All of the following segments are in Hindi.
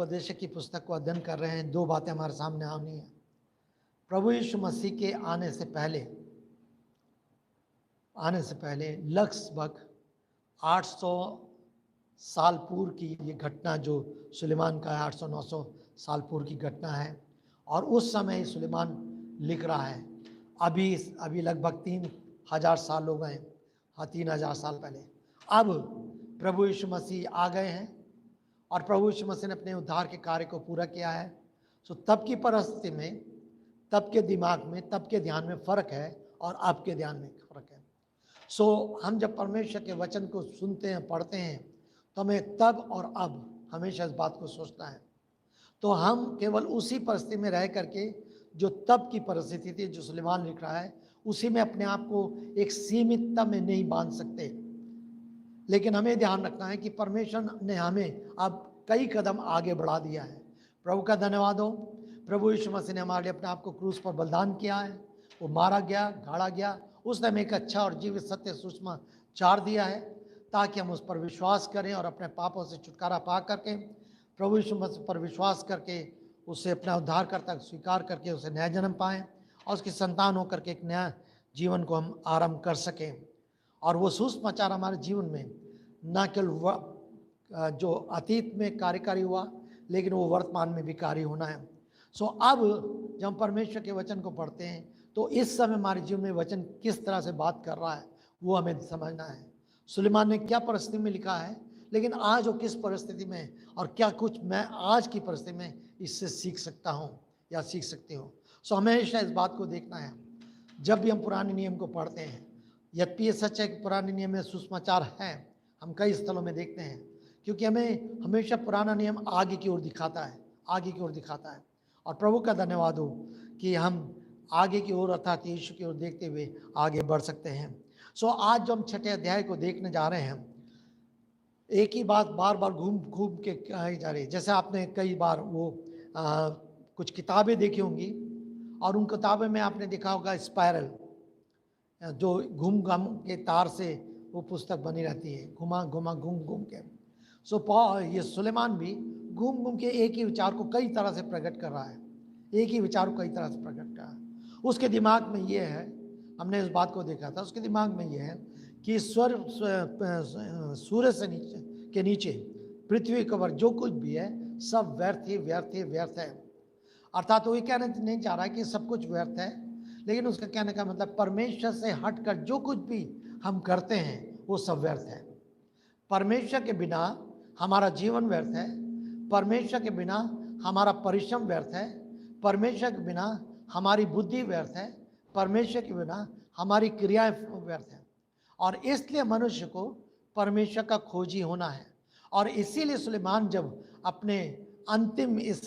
उपदेश की पुस्तक को अध्ययन कर रहे हैं। दो बातें हमारे सामने आनी है। प्रभु यीशु मसीह के आने से पहले लगभग 800 साल पूर्व की ये घटना जो सुलेमान का है, 800-900 साल पूर्व की घटना है। और उस समय सुलेमान लिख रहा है। अभी लगभग 3000 साल हो गए। हाँ, 3000 साल पहले अब प्रभु यीशु मसीह आ गए हैं और प्रभु यीशु मसीह ने अपने उद्धार के कार्य को पूरा किया है। सो तब की परिस्थिति में, तब के दिमाग में, तब के ध्यान में फ़र्क है और अब के ध्यान में फ़र्क है। सो हम जब परमेश्वर के वचन को सुनते हैं, पढ़ते हैं, तो हमें तब और अब हमेशा इस बात को सोचना है। तो हम केवल उसी परिस्थिति में रह करके जो तब की परिस्थिति थी, जो सुलेमान लिख रहा है, उसी में अपने आप को एक सीमितता में नहीं बांध सकते। लेकिन हमें ध्यान रखना है कि परमेश्वर ने हमें अब कई कदम आगे बढ़ा दिया है। प्रभु का धन्यवाद हो। प्रभु यीशु मसीह ने हमारे लिए अपने आप को क्रूस पर बलिदान किया है। वो मारा गया, गाड़ा गया। उसने हमें एक अच्छा और जीवित सत्य सुसमाचार दिया है ताकि हम उस पर विश्वास करें और अपने पापों से छुटकारा पा करके प्रभु यीशु मसीह पर विश्वास करके उसे अपना उद्धारकर्ता स्वीकार करके उसे नया जन्म पाएं और उसकी संतान होकर के एक नया जीवन को हम आरंभ कर सकें। और वो सुसमाचार हमारे जीवन में न केवल जो अतीत में कार्यकारी हुआ, लेकिन वो वर्तमान में भी कार्य होना है। सो अब जब हम परमेश्वर के वचन को पढ़ते हैं तो इस समय हमारे जीवन में वचन किस तरह से बात कर रहा है वो हमें समझना है। सुलेमान ने क्या परिस्थिति में लिखा है, लेकिन आज वो किस परिस्थिति में, और क्या कुछ मैं आज की परिस्थिति में इससे सीख सकता हूँ या सीख सकती हूँ। सो हमेशा इस बात को देखना है जब भी हम पुराने नियम को पढ़ते हैं। यद्यपि ये सच है कि पुराने नियम में सुसमाचार है, हम कई स्थलों में देखते हैं, क्योंकि हमें हमेशा पुराना नियम आगे की ओर दिखाता है। और प्रभु का धन्यवाद हो कि हम आगे की ओर अर्थात यीशु की ओर देखते हुए आगे बढ़ सकते हैं। सो आज जो हम 6ठे अध्याय को देखने जा रहे हैं, एक ही बात बार बार घूम के कही जा रही है। जैसे आपने कई बार वो कुछ किताबें देखी होंगी और उन किताबों में आपने देखा होगा स्पायरल, जो घूम घाम के तार से वो पुस्तक बनी रहती है, घूम के। सो ये सुलेमान भी घूम के एक ही विचार को कई तरह से प्रकट कर रहा है, उसके दिमाग में ये है, हमने इस बात को देखा था, उसके दिमाग में ये है कि सूर्य से के नीचे पृथ्वी के ऊपर जो कुछ भी है सब व्यर्थ है। अर्थात वो ये कहना नहीं चाह रहा है कि सब कुछ व्यर्थ है, लेकिन उसका कहने का मतलब परमेश्वर से हटकर जो कुछ भी हम करते हैं वो सब व्यर्थ है। परमेश्वर के बिना हमारा जीवन व्यर्थ है, परमेश्वर के बिना हमारा परिश्रम व्यर्थ है, परमेश्वर के बिना हमारी बुद्धि व्यर्थ है, परमेश्वर के बिना हमारी क्रियाएं व्यर्थ है। और इसलिए मनुष्य को परमेश्वर का खोजी होना है। और इसीलिए सुलेमान जब अपने अंतिम इस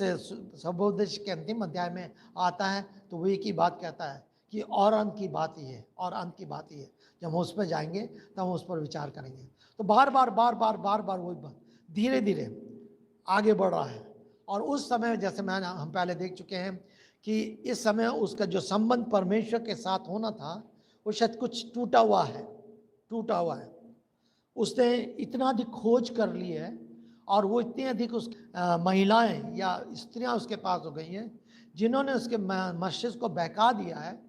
सबोपदेश के अंतिम अध्याय में आता है तो वो एक ही बात कहता है कि और अंत की बात ही है, और अंत की बात ही है। जब हम उस पर जाएंगे तब हम उस पर विचार करेंगे। तो बार बार वही बात धीरे धीरे आगे बढ़ रहा है। और उस समय जैसे हम पहले देख चुके हैं कि इस समय उसका जो संबंध परमेश्वर के साथ होना था वो शायद कुछ टूटा हुआ है। उसने इतना अधिक खोज कर ली है और वो इतनी अधिक महिलाएं या स्त्रियां उसके पास हो गई हैं जिन्होंने उसके मस्तिष्क को बहका दिया है।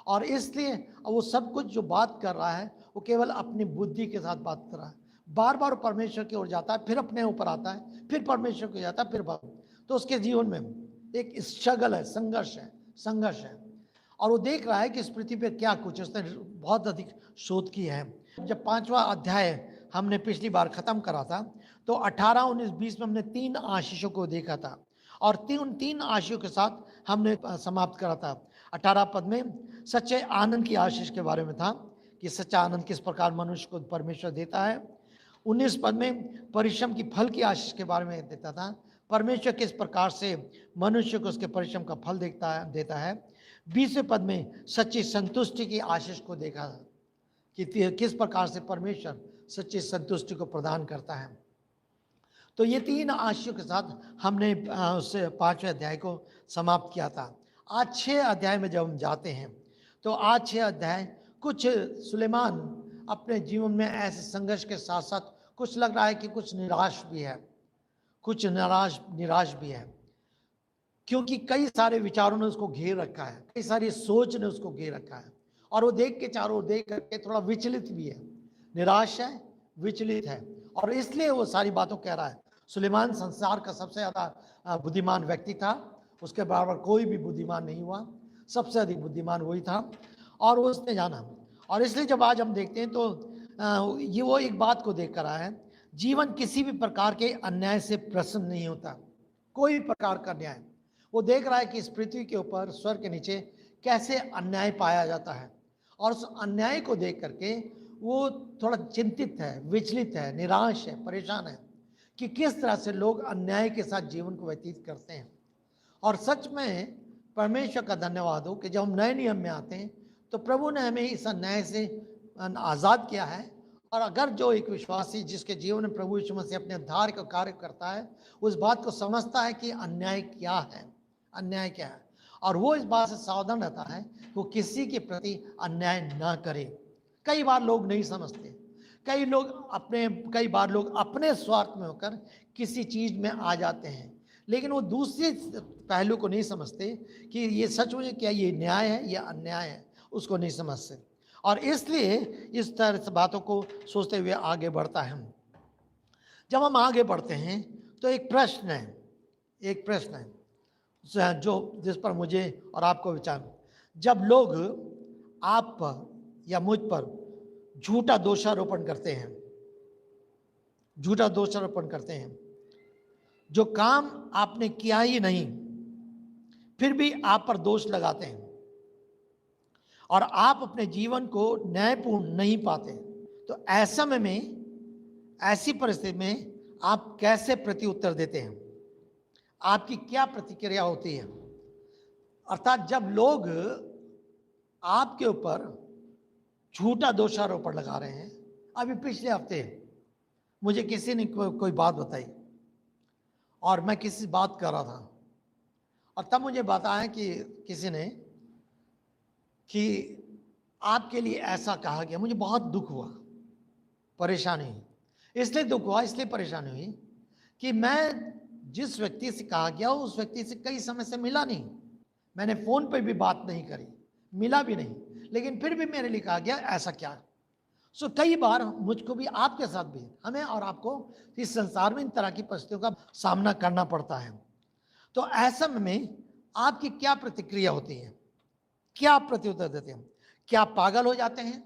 और इसलिए वो सब कुछ जो बात कर रहा है वो केवल अपनी बुद्धि के साथ बात कर रहा है। बार बार परमेश्वर की ओर जाता है, फिर अपने ऊपर आता है, फिर परमेश्वर को जाता है, फिर तो उसके जीवन में एक स्ट्रगल है, संघर्ष है। और वो देख रहा है कि इस पृथ्वी पे क्या कुछ, उसने बहुत अधिक शोध की है। जब 5वां अध्याय हमने पिछली बार खत्म करा था तो 18, 19, 20 में हमने 3 आशीषों को देखा था और उन 3 आशीषों के साथ हमने समाप्त करा था। 18 पद में सच्चे आनंद की आशीष के बारे में था कि सच्चा आनंद किस प्रकार मनुष्य को परमेश्वर देता है। 19 पद में परिश्रम की फल की आशीष के बारे में देता था, परमेश्वर किस प्रकार से मनुष्य को उसके परिश्रम का फल देता है। 20वें पद में सच्ची संतुष्टि की आशीष को देखा कि किस प्रकार से परमेश्वर सच्ची संतुष्टि को प्रदान करता है। तो ये 3 आशीषों के साथ हमने उस 5वें अध्याय को समाप्त किया था। आज 6 अध्याय में जब हम जाते हैं तो आज 6 अध्याय कुछ सुलेमान अपने जीवन में ऐसे संघर्ष के साथ साथ कुछ लग रहा है कि कुछ निराश भी है। कुछ निराश निराश भी है, क्योंकि कई सारे विचारों ने उसको घेर रखा है, कई सारी सोच ने उसको घेर रखा है, और वो देख के चारों ओर देख करके थोड़ा विचलित भी है, निराश है, विचलित है, और इसलिए वो सारी बातों कह रहा है। सुलेमान संसार का सबसे ज़्यादा बुद्धिमान व्यक्ति था, उसके बराबर कोई भी बुद्धिमान नहीं हुआ, सबसे अधिक बुद्धिमान वही था, और उसने जाना। और इसलिए जब आज हम देखते हैं तो ये वो एक बात को देख कर आया है, जीवन किसी भी प्रकार के अन्याय से प्रसन्न नहीं होता, कोई भी प्रकार का अन्याय। वो देख रहा है कि इस पृथ्वी के ऊपर, स्वर्ग के नीचे कैसे अन्याय पाया जाता है, और उस अन्याय को देख करके वो थोड़ा चिंतित है, विचलित है, निराश है, परेशान है कि किस तरह से लोग अन्याय के साथ जीवन को व्यतीत करते हैं। और सच में परमेश्वर का धन्यवाद हो कि जब हम नए नियम में आते हैं तो प्रभु ने हमें इस अन्याय से आज़ाद किया है। और अगर जो एक विश्वासी जिसके जीवन में प्रभु यीशु मसीह अपने उद्धार का कार्य करता है, उस बात को समझता है कि अन्याय क्या है, अन्याय क्या है, और वो इस बात से सावधान रहता है वो किसी के प्रति अन्याय ना करे। कई बार लोग नहीं समझते, कई बार लोग अपने स्वार्थ में होकर किसी चीज में आ जाते हैं, लेकिन वो दूसरे पहलू को नहीं समझते कि ये सच में क्या ये न्याय है या अन्याय है, उसको नहीं समझते, और इसलिए इस तरह से बातों को सोचते हुए आगे बढ़ता है। जब हम आगे बढ़ते हैं तो एक प्रश्न है जो जिस पर मुझे और आपको विचार, जब लोग आप पर या मुझ पर झूठा दोषारोपण करते हैं, जो काम आपने किया ही नहीं फिर भी आप पर दोष लगाते हैं, और आप अपने जीवन को न्यायपूर्ण नहीं पाते, तो ऐसी परिस्थिति में आप कैसे प्रत्युत्तर देते हैं? आपकी क्या प्रतिक्रिया होती है? अर्थात जब लोग आपके ऊपर झूठा दोषारोपण लगा रहे हैं, अभी पिछले हफ्ते मुझे किसी ने कोई बात बताई और मैं किसी बात कर रहा था, और तब मुझे बताया कि किसी ने कि आपके लिए ऐसा कहा गया। मुझे बहुत दुख हुआ, परेशानी हुई, इसलिए दुख हुआ, इसलिए परेशानी हुई कि मैं जिस व्यक्ति से कहा गया उस व्यक्ति से कई समय से मिला नहीं, मैंने फ़ोन पे भी बात नहीं करी, मिला भी नहीं, लेकिन फिर भी मेरे लिए कहा गया ऐसा क्या। सो कई बार मुझको भी, आपके साथ भी, हमें और आपको इस संसार में इन तरह की परिस्थितियों का सामना करना पड़ता है। तो ऐसे में आपकी क्या प्रतिक्रिया होती है, क्या प्रत्युत्तर देते हैं? क्या पागल हो जाते हैं?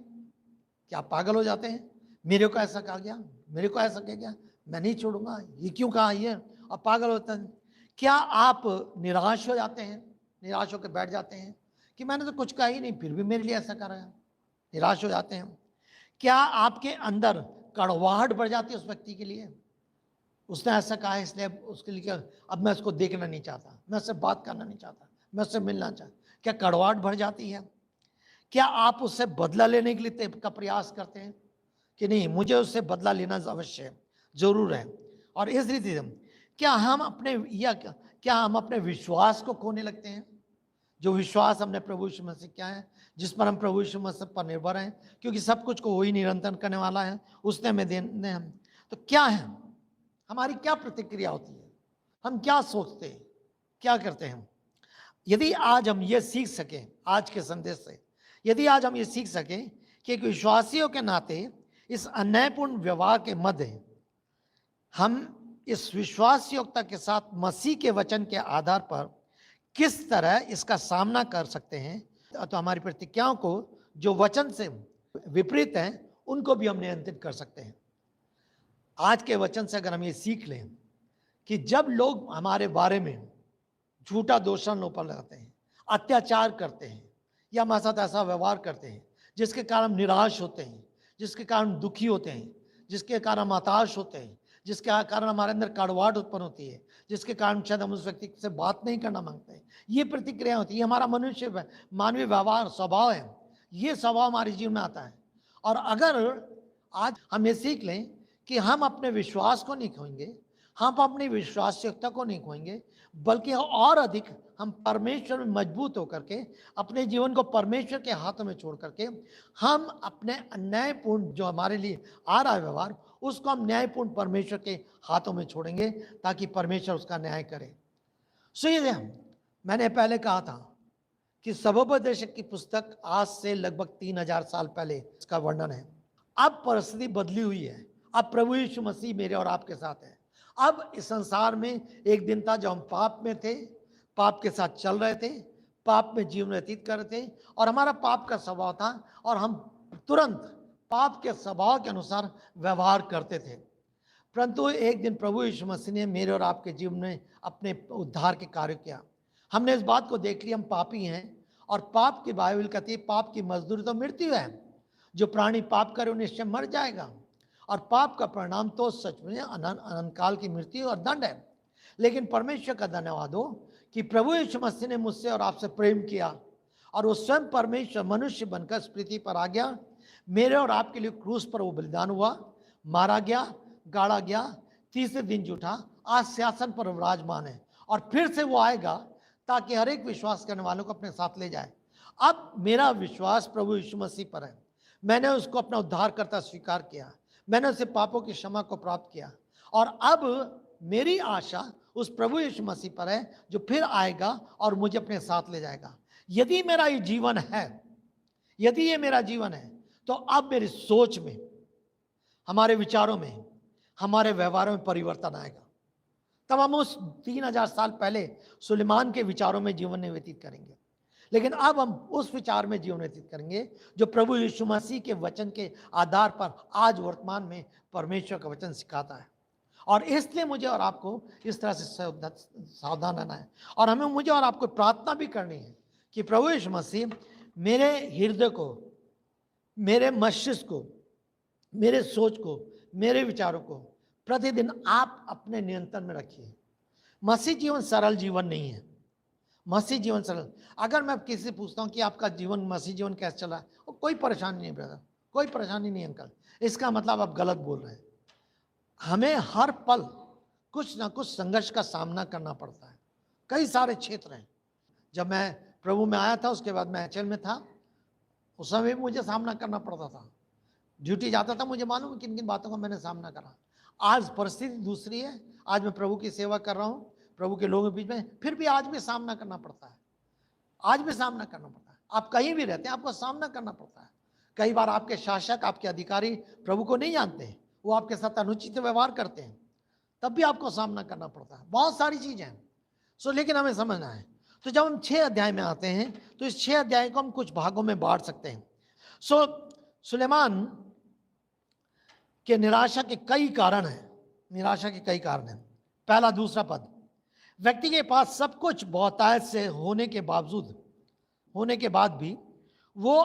मेरे को ऐसा कहा गया, मेरे को ऐसा कहा गया, मैं नहीं छोड़ूंगा, ये क्यों कहा, ये, और पागल होते हैं। क्या आप निराश हो जाते हैं, निराश होकर बैठ जाते हैं कि मैंने तो कुछ कहा ही नहीं फिर भी मेरे लिए ऐसा कर रहा है, निराश हो जाते हैं? क्या आपके अंदर कड़वाहट बढ़ जाती है उस व्यक्ति के लिए, उसने ऐसा कहा है इसलिए उसके लिए क्या, अब मैं उसको देखना नहीं चाहता, मैं उससे बात करना नहीं चाहता, मैं उससे मिलना चाहता? क्या कड़वाहट बढ़ जाती है? क्या आप उससे बदला लेने के लिए का प्रयास करते हैं कि नहीं, मुझे उससे बदला लेना अवश्य है, जरूर है? और इस रीति से क्या हम अपने विश्वास को खोने लगते हैं? जो विश्वास हमने प्रभु यीशु मसीह क्या है, जिस पर हम प्रभु यीशु मसीह पर निर्भर हैं, क्योंकि सब कुछ को वही निरंतर करने वाला है, उसने हमें देने हम। तो क्या है हमारी क्या प्रतिक्रिया होती है, हम क्या सोचते हैं, क्या करते हैं? यदि आज हम ये सीख सकें आज के संदेश से, यदि आज हम ये सीख सकें कि एक विश्वासियों के नाते इस अन्यायपूर्ण व्यवहार के मध्य हम इस विश्वास योग्यता के साथ मसीह के वचन के आधार पर किस तरह इसका सामना कर सकते हैं, तो हमारी प्रतिक्रियाओं को जो वचन से विपरीत हैं उनको भी हम नियंत्रित कर सकते हैं। आज के वचन से अगर हम ये सीख लें कि जब लोग हमारे बारे में झूठा दोषारोपण लगाते हैं, अत्याचार करते हैं, या हमारे साथ ऐसा व्यवहार करते हैं जिसके कारण हम निराश होते हैं, जिसके कारण दुखी होते हैं, जिसके कारण हम हताश होते हैं, जिसके कारण हमारे अंदर कड़वाहट उत्पन्न होती है, जिसके कारण शायद हम उस व्यक्ति से बात नहीं करना मांगते हैं, ये प्रतिक्रिया होती है, हमारा मानवीय व्यवहार स्वभाव है, ये स्वभाव हमारे जीवन में आता है। और अगर आज हम ये सीख लें कि हम अपने विश्वास को नहीं खोएंगे, हम अपनी विश्वासयोग्यता को नहीं खोएंगे, बल्कि और अधिक हम परमेश्वर में मजबूत होकर के अपने जीवन को परमेश्वर के हाथों में छोड़ करके हम अपने अन्यायपूर्ण जो हमारे लिए आ रहा है व्यवहार, उसको हम न्यायपूर्ण परमेश्वर के हाथों में छोड़ेंगे ताकि परमेश्वर उसका न्याय करे। सो ये मैंने पहले कहा था कि सबोपदेशक की पुस्तक आज से लगभग 3000 साल पहले इसका वर्णन है। अब परिस्थिति बदली हुई है। अब प्रभु यीशु मसीह मेरे और आपके साथ है। अब इस संसार में एक दिन था जब हम पाप में थे, पाप के साथ चल रहे थे, पाप में जीवन व्यतीत कर रहे थे और हमारा पाप का स्वभाव था और हम तुरंत पाप के स्वभाव के अनुसार व्यवहार करते थे। परंतु एक दिन प्रभु यीशु मसीह ने मेरे और आपके जीवन में अपने उद्धार के कार्य किया। हमने इस बात को देख लिया हम पापी हैं और पाप की बाइबल कहती है पाप की मजदूरी तो मृत्यु है। जो प्राणी पाप करे वो निश्चय मर जाएगा और पाप का परिणाम तो सच में अनंत काल की मृत्यु और दंड है। लेकिन परमेश्वर का धन्यवाद हो कि प्रभु यीशु मसीह ने मुझसे और आपसे प्रेम किया और वो स्वयं परमेश्वर मनुष्य बनकर इस पृथ्वी पर आ गया। मेरे और आपके लिए क्रूस पर वो बलिदान हुआ, मारा गया, गाड़ा गया, तीसरे दिन जी उठा, आज सिंहासन पर विराजमान है और फिर से वो आएगा ताकि हर एक विश्वास करने वालों को अपने साथ ले जाए। अब मेरा विश्वास प्रभु यीशु मसीह पर है। मैंने उसको अपना उद्धारकर्ता स्वीकार किया, मैंने उसे पापों की क्षमा को प्राप्त किया और अब मेरी आशा उस प्रभु यीशु मसीह पर है जो फिर आएगा और मुझे अपने साथ ले जाएगा। यदि मेरा ये जीवन है, यदि ये मेरा जीवन है, तो अब मेरी सोच में, हमारे विचारों में, हमारे व्यवहारों में परिवर्तन आएगा। तब हम उस 3000 साल पहले सुलेमान के विचारों में जीवन व्यतीत करेंगे, लेकिन अब हम उस विचार में जीवन व्यतीत करेंगे जो प्रभु यीशु मसीह के वचन के आधार पर आज वर्तमान में परमेश्वर का वचन सिखाता है। और इसलिए मुझे और आपको इस तरह से सावधान रहना है और हमें मुझे और आपको प्रार्थना भी करनी है कि प्रभु यीशु मसीह मेरे हृदय को, मेरे मस्तिष्क को, मेरे सोच को, मेरे विचारों को प्रतिदिन आप अपने नियंत्रण में रखिए। मसीह जीवन सरल जीवन नहीं है। मसीह जीवन सरल, अगर मैं किसी से पूछता हूँ कि आपका जीवन, मसीह जीवन कैसे चला, कोई परेशानी नहीं ब्रदर, कोई परेशानी नहीं अंकल, इसका मतलब आप गलत बोल रहे हैं। हमें हर पल कुछ ना कुछ संघर्ष का सामना करना पड़ता है। कई सारे क्षेत्र हैं। जब मैं प्रभु में आया था उसके बाद मैं एचएल में था, उस समय भी मुझे सामना करना पड़ता था। ड्यूटी जाता था, मुझे मालूम है किन किन बातों का मैंने सामना करा। आज परिस्थिति दूसरी है, आज मैं प्रभु की सेवा कर रहा हूँ, प्रभु के लोगों के बीच में, फिर भी आज भी सामना करना पड़ता है। आज भी सामना करना पड़ता है। आप कहीं भी रहते हैं आपको सामना करना पड़ता है। कई बार आपके शासक, आपके अधिकारी प्रभु को नहीं जानते, वो आपके साथ अनुचित व्यवहार करते हैं, तब भी आपको सामना करना पड़ता है। बहुत सारी चीजें हैं। लेकिन हमें समझना है। तो जब हम 6 अध्याय में आते हैं तो इस 6 अध्याय को हम कुछ भागों में बांट सकते हैं। सुलेमान के निराशा के कई कारण हैं। निराशा के कई कारण हैं। पहला, दूसरा पद, व्यक्ति के पास सब कुछ बहुतायत से होने के बाद भी वो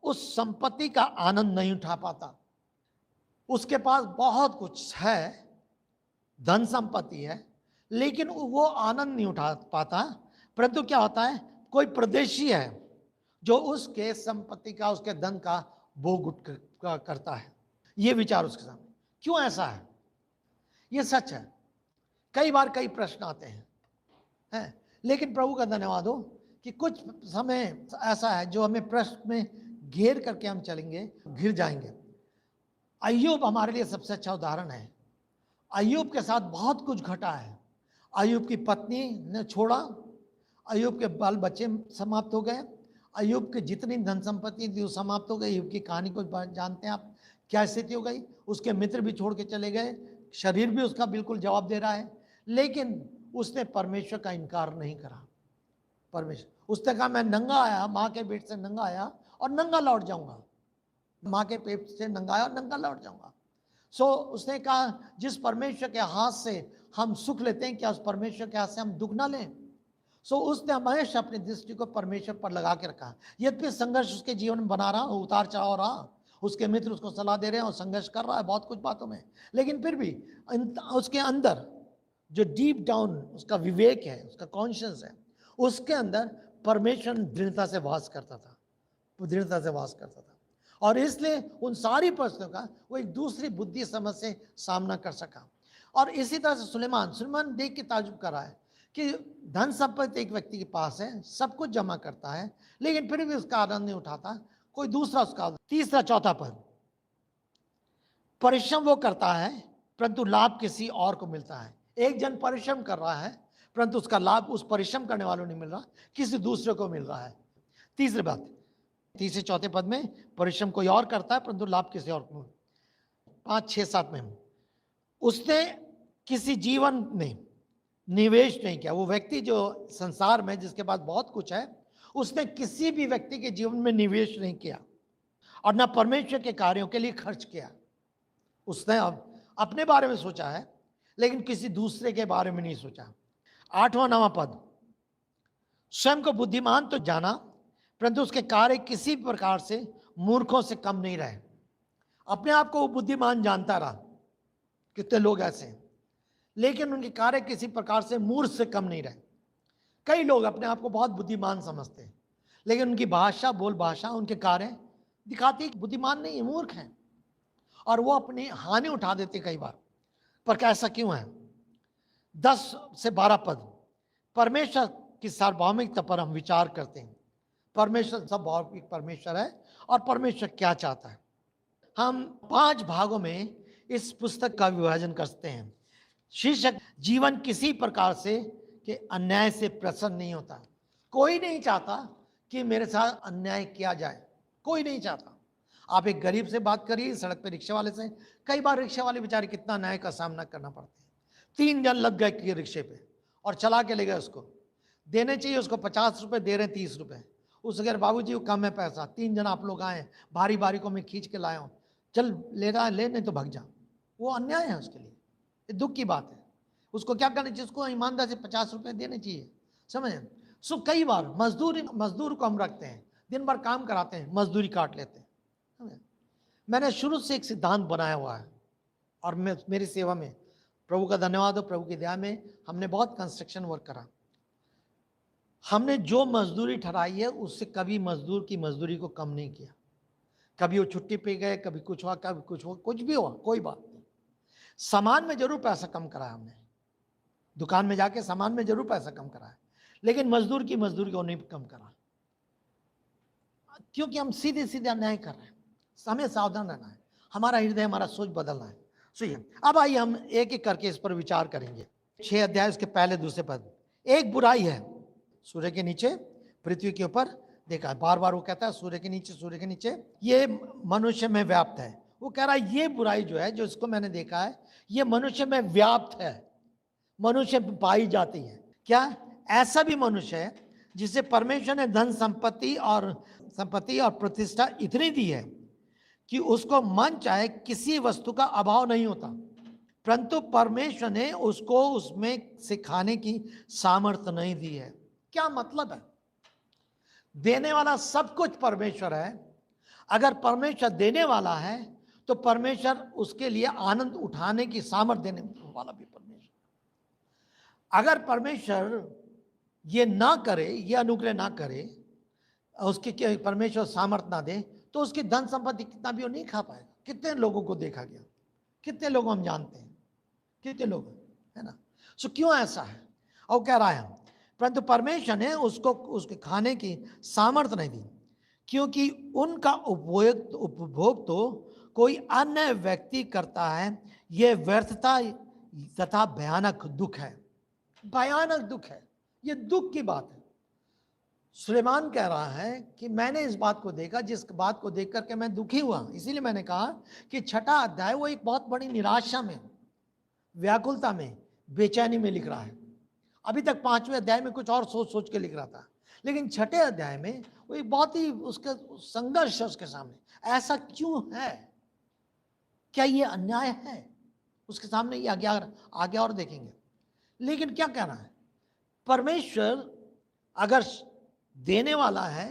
उस संपत्ति का आनंद नहीं उठा पाता। उसके पास बहुत कुछ है, धन संपत्ति है, लेकिन वो आनंद नहीं उठा पाता। परंतु क्या होता है, कोई प्रदेशी है जो उसके संपत्ति का, उसके धन का भोग करता है। ये विचार उसके सामने। क्यों ऐसा है? ये सच है। कई बार कई प्रश्न आते हैं, लेकिन प्रभु का धन्यवाद हो कि कुछ समय ऐसा है जो हमें प्रश्न में घेर करके हम चलेंगे, घिर जाएंगे। अय्यूब हमारे लिए सबसे अच्छा उदाहरण है। अय्यूब के साथ बहुत कुछ घटा है। अय्यूब की पत्नी ने छोड़ा, अय्यूब के बाल बच्चे समाप्त हो गए, अय्यूब की जितनी धन संपत्ति थी वो समाप्त हो गई। अय्यूब की कहानी को जानते हैं आप, क्या स्थिति हो गई। उसके मित्र भी छोड़ के चले गए, शरीर भी उसका बिल्कुल जवाब दे रहा है, लेकिन उसने परमेश्वर का इनकार नहीं करा। उसने कहा मैं नंगा आया, माँ के पेट से नंगा आया और नंगा लौट जाऊंगा। माँ के पेट से नंगा आया और नंगा लौट जाऊंगा। उसने कहा जिस परमेश्वर के हाथ से हम सुख लेते हैं, क्या उस परमेश्वर के हाथ से हम दुख ना लें। उसने हमेशा अपनी दृष्टि को परमेश्वर पर लगा के रखा। यद्यपि संघर्ष उसके जीवन में बना रहा, उतार चढ़ाव रहा, उसके मित्र उसको सलाह दे रहे हैं और संघर्ष कर रहा है बहुत कुछ बातों में, लेकिन फिर भी उसके अंदर जो डीप डाउन उसका विवेक है, उसका कॉन्शियस है, उसके अंदर परमेश्वर दृढ़ता से वास करता था, दृढ़ता से वास करता था। और इसलिए उन सारी प्रश्नों का वो एक दूसरी बुद्धि समझ से सामना कर सका। और इसी तरह से सुलेमान देख के ताजुब कर रहा है कि धन संपत्ति एक व्यक्ति के पास है, सब कुछ जमा करता है, लेकिन फिर भी उसका आनंद नहीं उठाता, कोई दूसरा उसका। तीसरा, चौथा पद, परिश्रम वो करता है परंतु लाभ किसी और को मिलता है। एक जन परिश्रम कर रहा है परंतु उसका लाभ उस परिश्रम करने वालों नहीं मिल रहा, किसी दूसरे को मिल रहा है। तीसरी बात, तीसरे चौथे पद में परिश्रम कोई और करता है परंतु लाभ किसी और को। 5, 6, 7 में उसने किसी जीवन में निवेश नहीं किया। वो व्यक्ति जो संसार में जिसके पास बहुत कुछ है, उसने किसी भी व्यक्ति के जीवन में निवेश नहीं किया और ना परमेश्वर के कार्यों के लिए खर्च किया। उसने अब अपने बारे में सोचा है लेकिन किसी दूसरे के बारे में नहीं सोचा। 8वां 9वां पद, स्वयं को बुद्धिमान तो जाना परंतु उसके कार्य किसी प्रकार से मूर्खों से कम नहीं रहे। अपने आप को वो बुद्धिमान जानता रहा, कितने लोग ऐसे हैं, लेकिन उनके कार्य किसी प्रकार से मूर्ख से कम नहीं रहे। कई लोग अपने आप को बहुत बुद्धिमान समझते हैं लेकिन उनकी भाषा, बोल भाषा, उनके कार्य दिखाती है बुद्धिमान नहीं है, मूर्ख हैं, और वो अपनी हानि उठा देते कई बार। पर ऐसा क्यों है? 10 से 12 पद, परमेश्वर की सार्वभौमिकता पर हम विचार करते हैं। परमेश्वर सार्वभौमिक परमेश्वर है और परमेश्वर क्या चाहता है। हम 5 भागों में इस पुस्तक का विभाजन करते हैं। शीर्षक, जीवन किसी प्रकार से के अन्याय से प्रसन्न नहीं होता। कोई नहीं चाहता कि मेरे साथ अन्याय किया जाए, कोई नहीं चाहता। आप एक गरीब से बात करिए, सड़क पे रिक्शे वाले से, कई बार रिक्शे वाले बेचारे कितना अन्याय का सामना करना पड़ता है। 3 जन लग गए कि रिक्शे पे और चला के ले गए, उसको देने चाहिए, उसको 50 रुपये दे रहे हैं, 30 रुपये। उससे कह रहे बाबू जी वो कम है पैसा, 3 जन आप लोग आए, भारी भारी को मैं खींच के लाया हूँ, चल ले रहा है ले, नहीं तो भाग जा। वो अन्याय है उसके लिए, ये दुख की बात है। उसको क्या करना चाहिए? उसको ईमानदार से 50 रुपये देने चाहिए, समझे? सो कई बार मजदूर को हम रखते हैं, दिन भर काम कराते हैं, मजदूरी काट लेते हैं। मैंने शुरू से एक सिद्धांत बनाया हुआ है और मेरी सेवा में प्रभु का धन्यवाद हो, प्रभु की दया में हमने बहुत कंस्ट्रक्शन वर्क करा। हमने जो मजदूरी ठहराई है उससे कभी मजदूर की मजदूरी को कम नहीं किया। कभी वो छुट्टी पे गए, कभी कुछ हुआ, कभी कुछ हुआ, कुछ भी हुआ, कोई बात नहीं। सामान में जरूर पैसा कम कराया हमने, दुकान में जाके सामान में जरूर पैसा कम कराया, लेकिन मजदूर की मजदूरी को नहीं कम करा, क्योंकि हम सीधे सीधे अन्याय कर रहे हैं। हमें सावधान रहना है, हमारा हृदय, हमारा सोच बदलना है। सुनिए, अब आइए हम एक एक करके इस पर विचार करेंगे। 6 अध्याय उसके पहले दूसरे पद, एक बुराई है सूर्य के नीचे पृथ्वी के ऊपर, देखा बार बार वो कहता है सूर्य के नीचे, सूर्य के नीचे, ये मनुष्य में व्याप्त है। वो कह रहा है ये बुराई जो है, जो इसको मैंने देखा है, ये मनुष्य में व्याप्त है, मनुष्य पाई जाती है। क्या? ऐसा भी मनुष्य है जिसे परमेश्वर ने धन संपत्ति और प्रतिष्ठा इतनी दी है कि उसको मन चाहे किसी वस्तु का अभाव नहीं होता, परंतु परमेश्वर ने उसको उसमें से खाने की सामर्थ्य नहीं दी है। क्या मतलब है? देने वाला सब कुछ परमेश्वर है। अगर परमेश्वर देने वाला है तो परमेश्वर उसके लिए आनंद उठाने की सामर्थ्य देने वाला भी परमेश्वर। अगर परमेश्वर ये ना करे, ये अनुग्रह ना करे, उसके परमेश्वर सामर्थ्य ना दे, तो उसकी धन संपत्ति कितना भी वो नहीं खा पाएगा। कितने लोगों को देखा गया, कितने लोग हम जानते हैं, कितने लोग, है ना? सो क्यों ऐसा है? और कह रहा है परंतु परमेश्वर ने उसको उसके खाने की सामर्थ्य नहीं दी, क्योंकि उनका उपभोग तो कोई अन्य व्यक्ति करता है। यह व्यर्थता तथा भयानक दुख है। भयानक दुख है, ये दुख की बात है। सुलेमान कह रहा है कि मैंने इस बात को देखा, जिस बात को देख करके मैं दुखी हुआ। इसीलिए मैंने कहा कि 6ठा अध्याय वो एक बहुत बड़ी निराशा में, व्याकुलता में, बेचैनी में लिख रहा है। अभी तक 5वें अध्याय में कुछ और सोच सोच के लिख रहा था, लेकिन 6ठे अध्याय में वो एक बहुत ही उसका संघर्ष है उसके सामने। ऐसा क्यों है? क्या ये अन्याय है? उसके सामने ये आगे और देखेंगे। लेकिन क्या कहना है? परमेश्वर अगर देने वाला है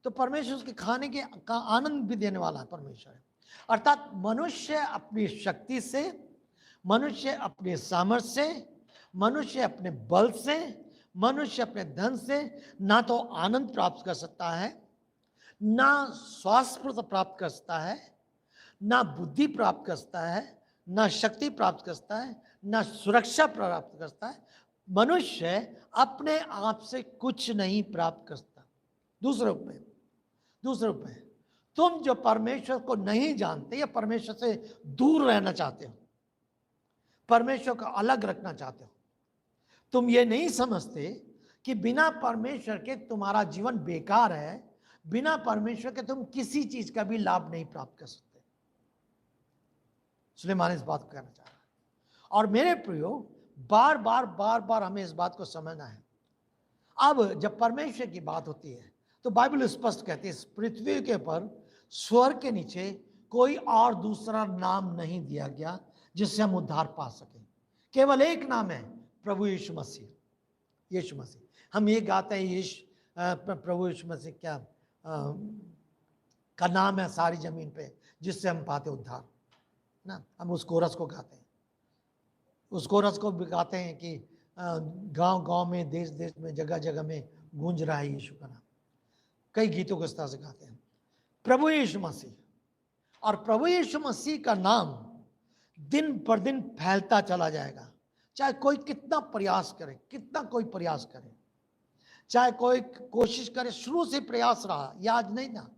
तो परमेश्वर उसके खाने के का आनंद भी देने वाला है परमेश्वर है। अर्थात मनुष्य अपनी शक्ति से, मनुष्य अपने सामर्थ्य से, मनुष्य अपने बल से, मनुष्य अपने धन से ना तो आनंद प्राप्त कर सकता है, ना स्वास्थ्य प्राप्त कर सकता है, ना बुद्धि प्राप्त कर सकता है, ना शक्ति प्राप्त कर सकता है, ना सुरक्षा प्राप्त कर सकता है। मनुष्य अपने आप से कुछ नहीं प्राप्त कर सकता। दूसरे रूप में तुम जो परमेश्वर को नहीं जानते या परमेश्वर से दूर रहना चाहते हो, परमेश्वर को अलग रखना चाहते हो, तुम ये नहीं समझते कि बिना परमेश्वर के तुम्हारा जीवन बेकार है, बिना परमेश्वर के तुम किसी चीज का भी लाभ नहीं प्राप्त कर सकते। सुलेमान इस बात को कहना चाह रहा है। और मेरे प्रियो, बार बार हमें इस बात को समझना है। अब जब परमेश्वर की बात होती है तो बाइबल स्पष्ट कहती है, इस पृथ्वी के ऊपर स्वर्ग के नीचे कोई और दूसरा नाम नहीं दिया गया जिससे हम उद्धार पा सकें। केवल एक नाम है, प्रभु यीशु मसीह। यीशु मसीह, हम ये गाते हैं, प्रभु यीशु मसीह क्या का नाम है सारी जमीन पे जिससे हम पाते उद्धार ना। हम उस कोरस को गाते हैं, उस कोरस को भी गाते हैं कि गांव गांव में, देश देश में, जगह जगह में गूंज रहा है यीशु का नाम। कई गीतों को इस तरह से गाते हैं, प्रभु यीशु मसीह। और प्रभु यीशु मसीह का नाम दिन पर दिन फैलता चला जाएगा, चाहे कोई कितना प्रयास करे, कितना कोई प्रयास करे, चाहे कोई कोशिश करे। शुरू से प्रयास रहा, यह आज नहीं ना।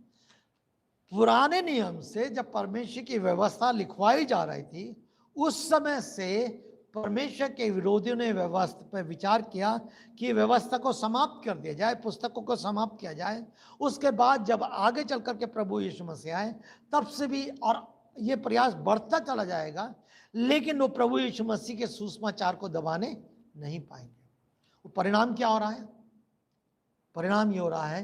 पुराने नियम से जब परमेश्वर की व्यवस्था लिखवाई जा रही थी, उस समय से परमेश्वर के विरोधियों ने व्यवस्था पर विचार किया कि व्यवस्था को समाप्त कर दिया जाए, पुस्तकों को समाप्त किया जाए। उसके बाद जब आगे चल करके प्रभु यीशु मसीह आए, तब से भी और ये प्रयास बढ़ता चला जाएगा, लेकिन वो प्रभु यीशु मसीह के सुसमाचार को दबाने नहीं पाएंगे। वो परिणाम क्या हो रहा है? परिणाम ये हो रहा है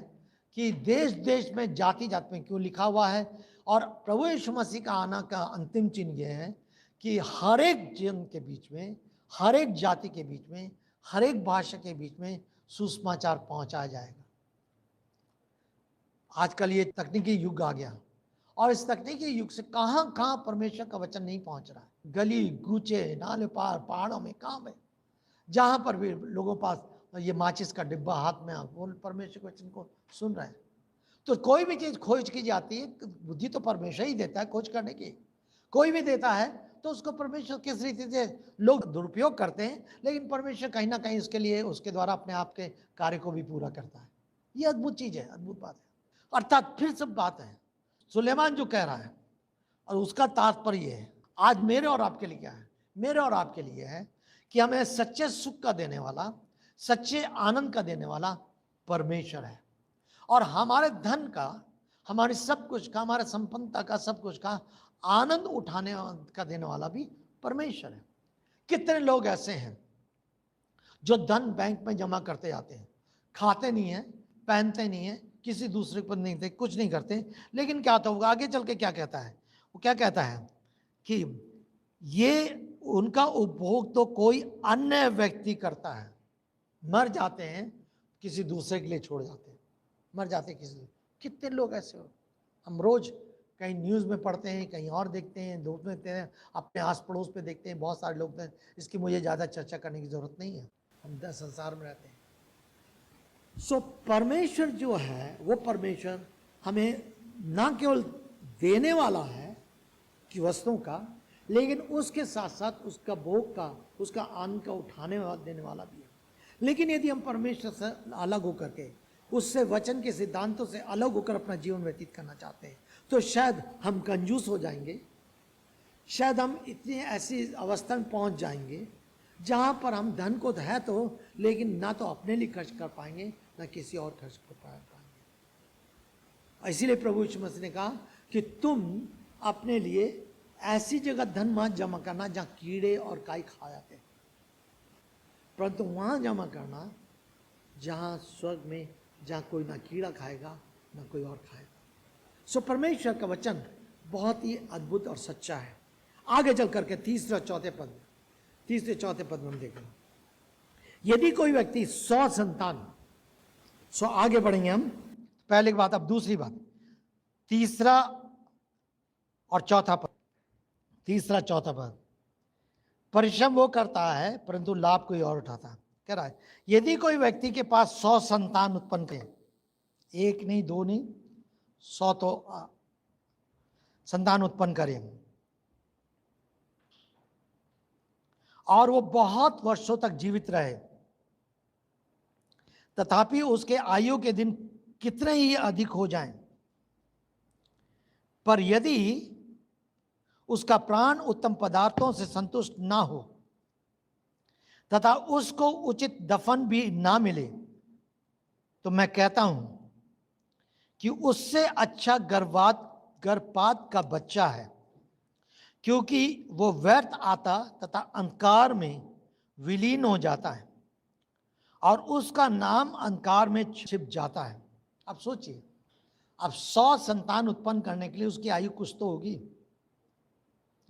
कि देश देश में, जाति जाति में, क्यों लिखा हुआ है, और प्रभु यीशु मसीह का आना का अंतिम चिन्ह यह है कि हर एक जन के बीच में, हर एक जाति के बीच में, हर एक भाषा के बीच में सुसमाचार पहुंचाया जाएगा। आजकल ये तकनीकी युग आ गया, और इस तकनीकी युग से कहां कहां परमेश्वर का वचन नहीं पहुंच रहा है। गली गूचे, नाले पार, पहाड़ों में, कहां में, जहां पर भी लोगों पास ये माचिस का डिब्बा हाथ में, वो परमेश्वर के वचन को सुन रहे हैं। तो कोई भी चीज खोज की जाती है, बुद्धि तो परमेश्वर ही देता है खोज करने की। कोई भी देता है तो उसको परमेश्वर किस रीति से लोग दुरुपयोग करते हैं, लेकिन परमेश्वर कहीं ना कहीं उसके लिए, उसके द्वारा अपने आप के कार्य को भी पूरा करता है। ये अद्भुत चीज है, अद्भुत बात है। अर्थात फिर सब बात है, सुलेमान जो कह रहा है, और उसका तात्पर्य है आज मेरे और आपके लिए क्या है? मेरे और आपके लिए है कि हमें सच्चे सुख का देने वाला, सच्चे आनंद का देने वाला परमेश्वर है, और हमारे धन का, हमारे सब कुछ का, हमारे संपन्नता का, सब कुछ का आनंद उठाने का देने वाला भी परमेश्वर है। कितने लोग ऐसे हैं जो धन बैंक में जमा करते जाते हैं, खाते नहीं है, पहनते नहीं है, किसी दूसरे पर नहीं देते, कुछ नहीं करते, लेकिन क्या होगा आगे चल के? क्या कहता है वो? क्या कहता है कि ये उनका उपभोग तो कोई अन्य व्यक्ति करता है। मर जाते हैं, किसी दूसरे के लिए छोड़ जाते हैं, मर जाते हैं किसी। कितने लोग ऐसे हो, हम रोज कहीं न्यूज़ में पढ़ते हैं, कहीं और देखते हैं, दोस्त में देखते हैं, अपने आस पड़ोस पे देखते हैं, बहुत सारे लोग हैं। इसकी मुझे ज़्यादा चर्चा करने की ज़रूरत नहीं है, हम संसार में रहते हैं। सो परमेश्वर जो है, वो परमेश्वर हमें ना केवल देने वाला है कि वस्तुओं का, लेकिन उसके साथ साथ उसका भोग का, उसका आनंद का उठाने वाला, देने वाला भी है। लेकिन यदि हम परमेश्वर से अलग होकर के, उससे, वचन के सिद्धांतों से अलग होकर अपना जीवन व्यतीत करना चाहते हैं, तो शायद हम कंजूस हो जाएंगे, शायद हम इतनी ऐसी अवस्था में पहुंच जाएंगे जहां पर हम धन को है तो, लेकिन ना तो अपने लिए खर्च कर पाएंगे, ना किसी और खर्च कर पाएंगे। इसीलिए प्रभु यीशु मसीह ने कहा कि तुम अपने लिए ऐसी जगह धन मत जमा करना जहां कीड़े और काई खा जाते हैं, परंतु वहां जमा करना जहां स्वर्ग में, जहां कोई ना कीड़ा खाएगा ना कोई और खाएगा। सो परमेश्वर का वचन बहुत ही अद्भुत और सच्चा है। आगे चल करके तीसरे चौथे पद में हम देखें, यदि कोई व्यक्ति 100 संतान, आगे बढ़ेंगे हम, पहले की बात, अब दूसरी बात, तीसरा और चौथा पद, तीसरा चौथा पद, परिश्रम वो करता है परंतु लाभ कोई और उठाता है। कह रहा है यदि कोई व्यक्ति के पास 100 संतान उत्पन्न करे, एक नहीं, दो नहीं, 100 तो संतान उत्पन्न करे, और वो बहुत वर्षों तक जीवित रहे, तथापि उसके आयु के दिन कितने ही अधिक हो जाएं, पर यदि उसका प्राण उत्तम पदार्थों से संतुष्ट ना हो तथा उसको उचित दफन भी ना मिले, तो मैं कहता हूं कि उससे अच्छा गर्भपात का बच्चा है, क्योंकि वो व्यर्थ आता तथा अंधकार में विलीन हो जाता है और उसका नाम अंधकार में छिप जाता है। अब सोचिए, अब 100 संतान उत्पन्न करने के लिए उसकी आयु कुछ तो होगी,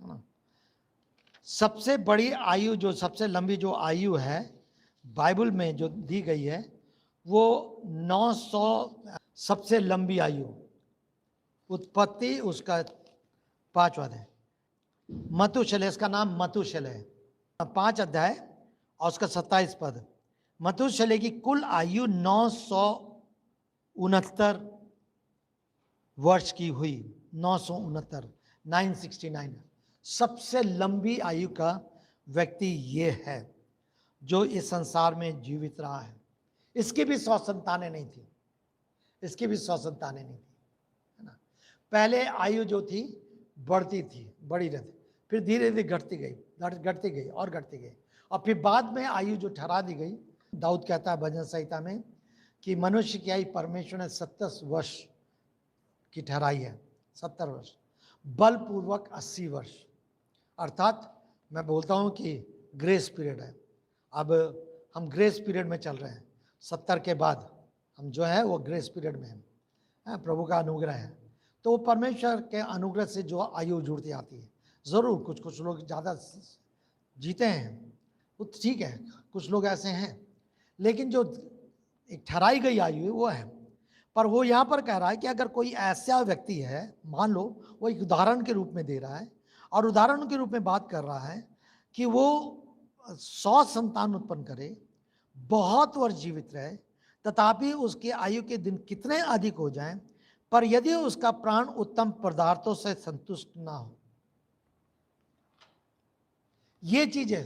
है ना। सबसे बड़ी आयु, जो सबसे लंबी जो आयु है बाइबल में जो दी गई है, वो 900 सबसे लंबी आयु। उत्पत्ति उसका 5वां अध्याय, मतुशलह, इसका नाम मतुशलह है, 5 अध्याय और उसका 27 पद। मतुशलह की कुल आयु 969 वर्ष की हुई। 969, 969 सबसे लंबी आयु का व्यक्ति ये है जो इस संसार में जीवित रहा है। इसकी भी 100 संतानें नहीं थी, इसकी भी 100 संतानें नहीं थी, है ना। पहले आयु जो थी बढ़ती थी, बड़ी रहती, फिर धीरे धीरे घटती गई और घटती गई, और फिर बाद में आयु जो ठहरा दी गई। दाऊद कहता है भजन संहिता में कि मनुष्य की आयु परमेश्वर ने 70 वर्ष की ठहराई है, 70 वर्ष, बलपूर्वक 80 वर्ष। अर्थात मैं बोलता हूं कि ग्रेस पीरियड है। अब हम ग्रेस पीरियड में चल रहे हैं, 70 के बाद हम जो है वो ग्रेस पीरियड में हैं, प्रभु का अनुग्रह है। तो परमेश्वर के अनुग्रह से जो आयु जुड़ती आती है, ज़रूर कुछ लोग ज़्यादा जीते हैं, वो ठीक है, कुछ लोग ऐसे हैं, लेकिन जो एक ठहराई गई आयु है वो है। पर वो यहाँ पर कह रहा है कि अगर कोई ऐसा व्यक्ति है, मान लो वो एक उदाहरण के रूप में दे रहा है, और उदाहरण के रूप में बात कर रहा है कि वो 100 संतान उत्पन्न करे, बहुत वर्ष जीवित रहे, तथापि उसकी आयु के दिन कितने अधिक हो जाएं, पर यदि उसका प्राण उत्तम पदार्थों से संतुष्ट ना हो। ये चीज है,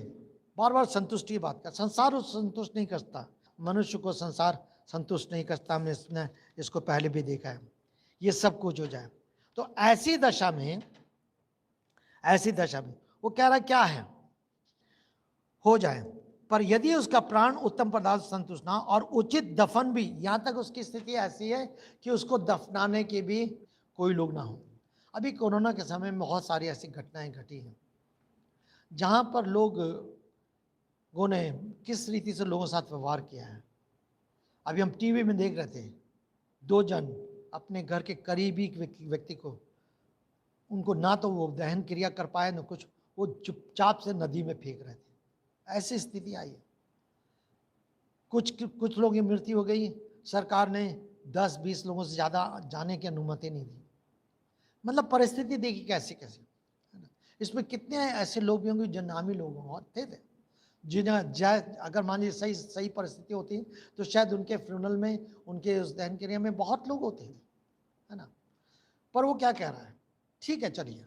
बार बार संतुष्टि की बात कर। संसार उस संतुष्ट नहीं करता, मनुष्य को संसार संतुष्ट नहीं करता। हमने इसको पहले भी देखा है। ये सब कुछ हो जाए तो ऐसी दशा में वो कह रहा क्या है, हो जाए, पर यदि उसका प्राण उत्तम पदार्थ संतुष्ट ना और उचित दफन भी, यहां तक उसकी स्थिति ऐसी है कि उसको दफनाने के भी कोई लोग ना हो। अभी कोरोना के समय में बहुत सारी ऐसी घटनाएं घटी हैं जहां पर लोगों ने किस रीति से लोगों के साथ व्यवहार किया है। अभी हम टीवी में देख रहे थे, 2 जन अपने घर के करीबी व्यक्ति को, उनको ना तो वो दहन क्रिया कर पाए ना कुछ, वो चुपचाप से नदी में फेंक रहे थे। ऐसी स्थिति आई है। कुछ लोगों की मृत्यु हो गई, सरकार ने 10-20 लोगों से ज़्यादा जाने की अनुमति नहीं दी। मतलब परिस्थिति देखी कैसी कैसी, है ना। इसमें कितने ऐसे लोग भी होंगे जो नामी लोग होते थे, जिन्हें अगर मान लीजिए सही परिस्थिति होती तो शायद उनके फ्यूनरल में, उनके उस दहन क्रिया में बहुत लोग होते हैं, है ना। पर वो क्या कह रहा है, ठीक है चलिए,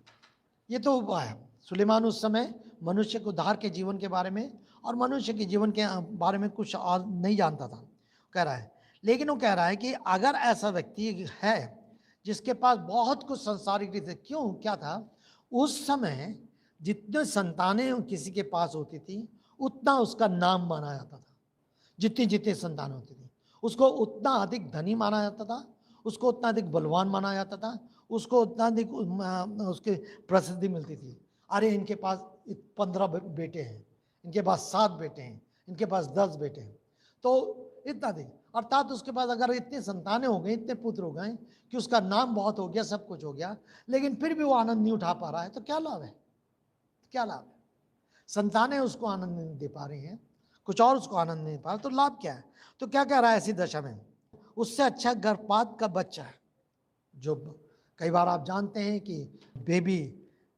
ये तो हुआ है। सुलेमान उस समय मनुष्य को उद्धार के जीवन के बारे में और मनुष्य के जीवन के बारे में कुछ और नहीं जानता था, कह रहा है। लेकिन वो कह रहा है कि अगर ऐसा व्यक्ति है जिसके पास बहुत कुछ सांसारिक रीति, क्यों क्या था उस समय, जितने संतानें किसी के पास होती थी उतना उसका नाम माना जाता था। जितनी संतान होती थी उसको उतना अधिक धनी माना जाता था, उसको उतना अधिक बलवान माना जाता था, उसको उतना अधिक उसके प्रसिद्धि मिलती थी। अरे इनके पास 15 बेटे हैं, इनके पास 7 बेटे हैं, इनके पास 10 बेटे हैं, तो इतना अधिक। अर्थात उसके पास अगर इतनी संतानें हो गई, इतने पुत्र हो गए कि उसका नाम बहुत हो गया, सब कुछ हो गया, लेकिन फिर भी वो आनंद नहीं उठा पा रहा है, तो क्या लाभ है, क्या लाभ है। संतानें उसको आनंद नहीं दे पा रही हैं, कुछ और उसको आनंद नहीं दे पा रहा, तो लाभ क्या है। तो क्या कह रहा है, ऐसी दशा में उससे अच्छा गर्भपात का बच्चा है। जो कई बार आप जानते हैं कि बेबी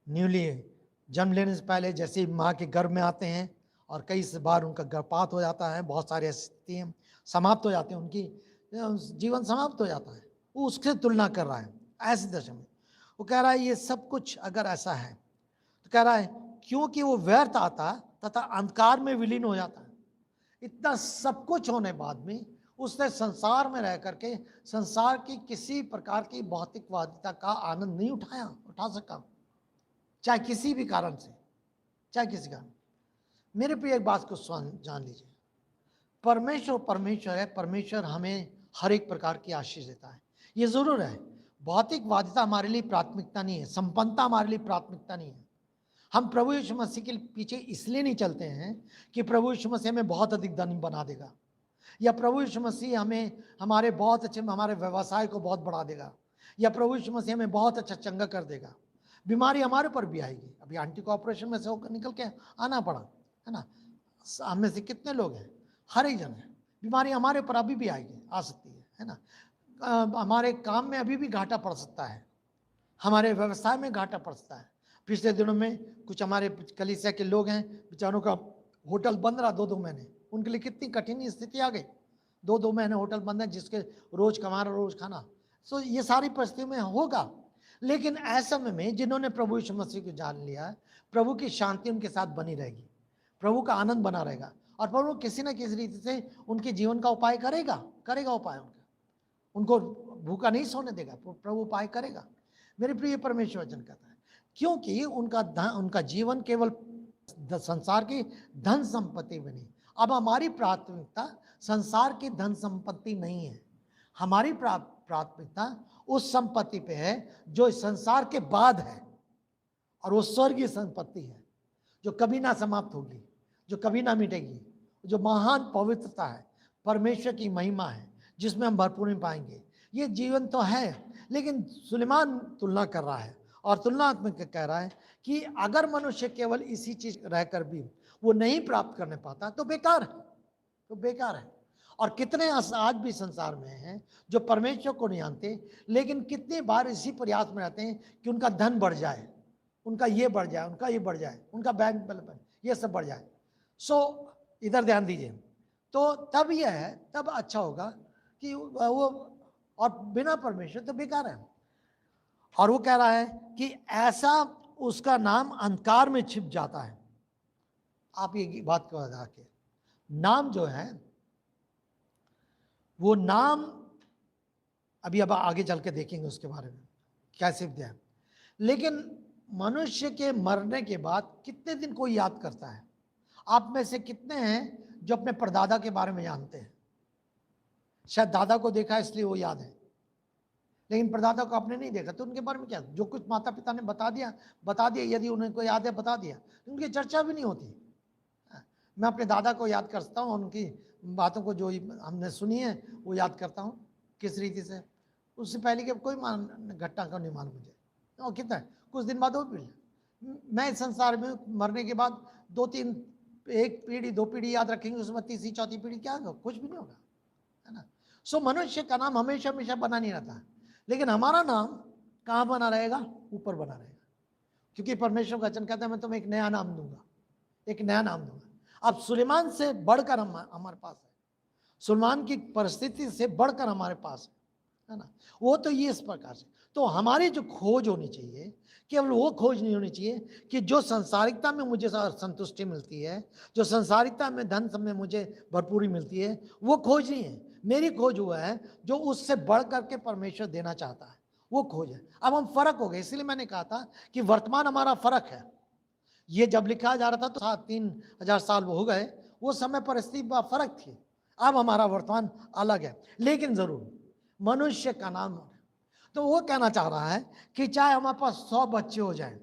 न्यूली जन्म लेने से पहले जैसे ही माँ के गर्भ में आते हैं और कई बार उनका गर्भपात हो जाता है, बहुत सारी स्थितियाँ समाप्त हो जाती हैं, उनकी जीवन समाप्त हो जाता है, वो उससे तुलना कर रहा है। ऐसी दशा में वो कह रहा है ये सब कुछ अगर ऐसा है तो कह रहा है क्योंकि वो व्यर्थ आता तथा अंधकार में विलीन हो जाता है। इतना सब कुछ होने बाद में उसने संसार में रह करके संसार की किसी प्रकार की भौतिकवादिता का आनंद नहीं उठा सका, चाहे किसी भी कारण से, चाहे किसी कारण। मेरे प्रिय एक बात को जान लीजिए, परमेश्वर है, परमेश्वर हमें हर एक प्रकार की आशीष देता है। ये जरूर है, भौतिकवादिता हमारे लिए प्राथमिकता नहीं है, संपन्नता हमारे लिए प्राथमिकता नहीं है। हम प्रभु यीशु मसीह के पीछे इसलिए नहीं चलते हैं कि प्रभु यीशु मसीह हमें बहुत अधिक धनी बना देगा, या प्रभु यीशु मसीह हमें हमारे बहुत अच्छे हमारे व्यवसाय को बहुत बढ़ा देगा, या प्रभु यीशु मसीह हमें बहुत अच्छा चंगा कर देगा। बीमारी हमारे पर भी आएगी। अभी आंटी को ऑपरेशन में से होकर निकल के आना पड़ा, है ना। हम में से कितने लोग हैं, हर एक जन है। बीमारी हमारे पर अभी भी आएगी, आ सकती है ना। हमारे काम में अभी भी घाटा पड़ सकता है, हमारे व्यवसाय में घाटा पड़ सकता है। पिछले दिनों में कुछ हमारे कलीसिया के लोग हैं, बेचारों का होटल बंद रहा 2-2 महीने, उनके लिए कितनी कठिन स्थिति आ गई। 2-2 महीने होटल बंद है, जिसके रोज कमाना रोज खाना। सो ये सारी परिस्थितियों में होगा, लेकिन ऐसे में जिन्होंने प्रभु यीशु मसीह को जान लिया, प्रभु की शांति उनके साथ बनी रहेगी, प्रभु का आनंद बना रहेगा, और प्रभु किसी न किसी रीति से उनके जीवन का उपाय करेगा उपाय उनको भूखा नहीं सोने देगा, प्रभु उपाय करेगा। मेरे प्रिय परमेश्वर वचन कहता है, क्योंकि उनका जीवन केवल संसार की धन संपत्ति में नहीं। अब हमारी प्राथमिकता संसार की धन संपत्ति नहीं है, हमारी प्राथमिकता उस संपत्ति पे है जो संसार के बाद है, और वो स्वर्गीय संपत्ति है जो कभी ना समाप्त होगी, जो कभी ना मिटेगी, जो महान पवित्रता है, परमेश्वर की महिमा है, जिसमें हम भरपूर पाएंगे। ये जीवन तो है, लेकिन सुलेमान तुलना कर रहा है और तुलनात्मक कह रहा है कि अगर मनुष्य केवल इसी चीज रहकर भी वो नहीं प्राप्त करने पाता तो बेकार है, तो बेकार है। और कितने आज भी संसार में हैं जो परमेश्वर को नहीं जानते, लेकिन कितनी बार इसी प्रयास में रहते हैं कि उनका धन बढ़ जाए, उनका ये बढ़ जाए, उनका ये बढ़ जाए, उनका बैंक बैलेंस ये सब बढ़ जाए। सो इधर ध्यान दीजिए, तो तब यह है, तब अच्छा होगा कि वो, और बिना परमेश्वर तो बेकार है। और वो कह रहा है कि ऐसा उसका नाम अंधकार में छिप जाता है। आप ये बात को बता के, नाम जो है वो नाम अभी अब आगे चल के देखेंगे उसके बारे में कैसे दिया, लेकिन मनुष्य के मरने के बाद कितने दिन कोई याद करता है? आप में से कितने हैं जो अपने परदादा के बारे में जानते हैं? शायद दादा को देखा इसलिए वो याद है, लेकिन परदादा को आपने नहीं देखा, तो उनके बारे में क्या, जो कुछ माता पिता ने बता दिया, यदि उन्हें को याद है बता दिया, उनकी चर्चा भी नहीं होती। मैं अपने दादा को याद करता हूँ, उनकी बातों को जो हमने सुनी है वो याद करता हूँ, किस रीति से। उससे पहले कि कोई घटना का नहीं मान मुझे, और कितना है, कुछ दिन बाद वो भी मैं इस संसार में मरने के बाद 2-3 एक पीढ़ी 2 पीढ़ी याद रखेंगे, उसमें तीसरी चौथी पीढ़ी क्या होगा? कुछ भी नहीं होगा, है ना। सो मनुष्य का नाम हमेशा हमेशा बना नहीं रहता, लेकिन हमारा नाम कहाँ बना रहेगा? ऊपर बना रहेगा, क्योंकि परमेश्वर का वचन कहता है मैं तुम्हें एक नया नाम दूंगा, एक नया नाम दूंगा। अब सुलेमान से बढ़कर हमारे पास है, सुलेमान की परिस्थिति से बढ़कर हमारे पास है ना। वो तो ये इस प्रकार से, तो हमारी जो खोज होनी चाहिए, केवल वो खोज नहीं होनी चाहिए कि जो संसारिकता में मुझे संतुष्टि मिलती है, जो संसारिकता में धन में मुझे भरपूरी मिलती है, वो खोज नहीं है। मेरी खोज हुआ है जो उससे बढ़ करके परमेश्वर देना चाहता है, वो खोज है। अब हम फर्क हो गए, इसलिए मैंने कहा था कि वर्तमान हमारा फर्क है। ये जब लिखा जा रहा था तो 3,000 साल हो गए, वो समय परिस्थिति फर्क थी, अब हमारा वर्तमान अलग है। लेकिन जरूर मनुष्य का नाम, तो वो कहना चाह रहा है कि चाहे हमारे पास 100 बच्चे हो जाएं,